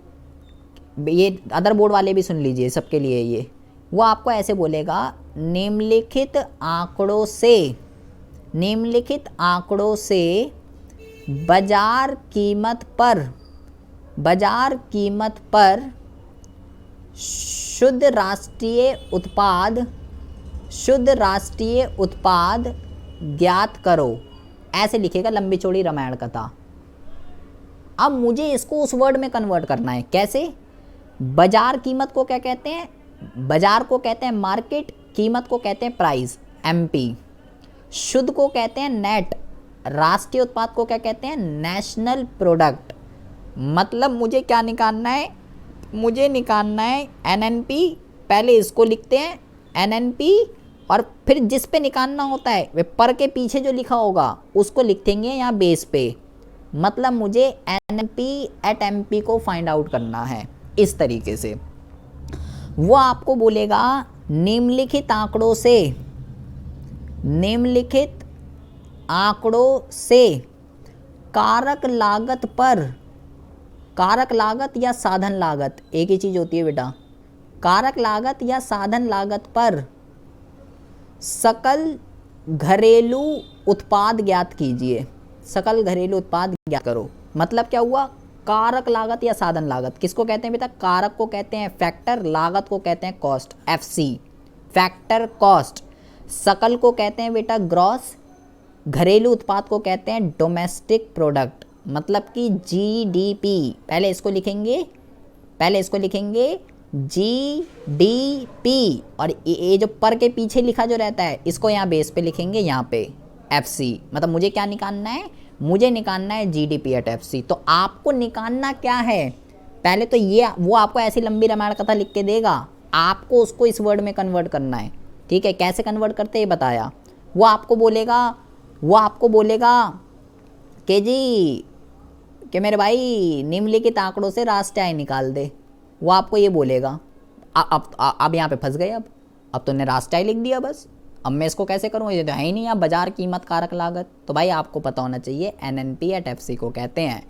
ये अदर बोर्ड वाले भी सुन लीजिए सबके लिए ये, वो आपको ऐसे बोलेगा, निम्नलिखित आंकड़ों से बाजार कीमत पर शुद्ध राष्ट्रीय उत्पाद ज्ञात करो, ऐसे लिखेगा, लंबी चौड़ी रामायण कथा। अब मुझे इसको उस वर्ड में कन्वर्ट करना है, कैसे, बाजार कीमत को क्या कहते हैं, बाजार को कहते हैं मार्केट, कीमत को कहते हैं प्राइस, एमपी, शुद्ध को कहते हैं नेट, राष्ट्रीय उत्पाद को क्या कहते हैं, नेशनल प्रोडक्ट। मतलब मुझे क्या निकालना है, मुझे निकालना है एनएनपी, पहले इसको लिखते हैं एनएनपी, और फिर जिस पे निकालना होता है वे पर के पीछे जो लिखा होगा उसको लिख देंगे यहाँ बेस पे। मतलब मुझे एनएनपी एट एमपी को फाइंड आउट करना है इस तरीके से। वो आपको बोलेगा निम्नलिखित आंकड़ों से कारक लागत या साधन लागत, एक ही चीज होती है बेटा, कारक लागत या साधन लागत पर सकल घरेलू उत्पाद ज्ञात कीजिए, सकल घरेलू उत्पाद ज्ञात करो। मतलब क्या हुआ, कारक लागत या साधन लागत किसको कहते हैं बेटा, कारक को कहते हैं फैक्टर, लागत को कहते हैं कॉस्ट, एफसी, फैक्टर कॉस्ट। सकल को कहते हैं बेटा ग्रॉस, घरेलू उत्पाद को कहते हैं डोमेस्टिक प्रोडक्ट, मतलब कि जीडीपी। पहले इसको लिखेंगे जीडीपी, और ये जो पर के पीछे लिखा जो रहता है इसको यहाँ बेस पे लिखेंगे, यहाँ पे एफसी। मतलब मुझे क्या निकालना है, मुझे निकालना है जीडीपी एट एफसी। तो आपको निकालना क्या है, पहले तो ये वो आपको ऐसी लंबी रामायण कथा लिख के देगा, आपको उसको इस वर्ड में कन्वर्ट करना है, ठीक है। कैसे कन्वर्ट करते हैं ये बताया। वो आपको बोलेगा कि जी कि मेरे भाई निम्नलिखित आंकड़ों से राष्ट्रीय आय निकाल दे, वो आपको ये बोलेगा। अब यहाँ पे फंस गए, अब तुमने राष्ट्रीय आय लिख दिया बस, अब मैं इसको कैसे करूँ, ये तो है ही नहीं। अब बाजार कीमत कारक लागत, तो भाई आपको पता होना चाहिए एनएनपी एट एफसी को कहते हैं।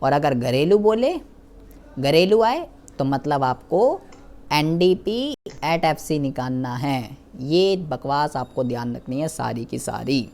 और अगर घरेलू बोले, घरेलू आय, तो मतलब आपको एनडीपी एट एफसी निकालना है। ये बकवास आपको ध्यान रखनी है सारी की सारी।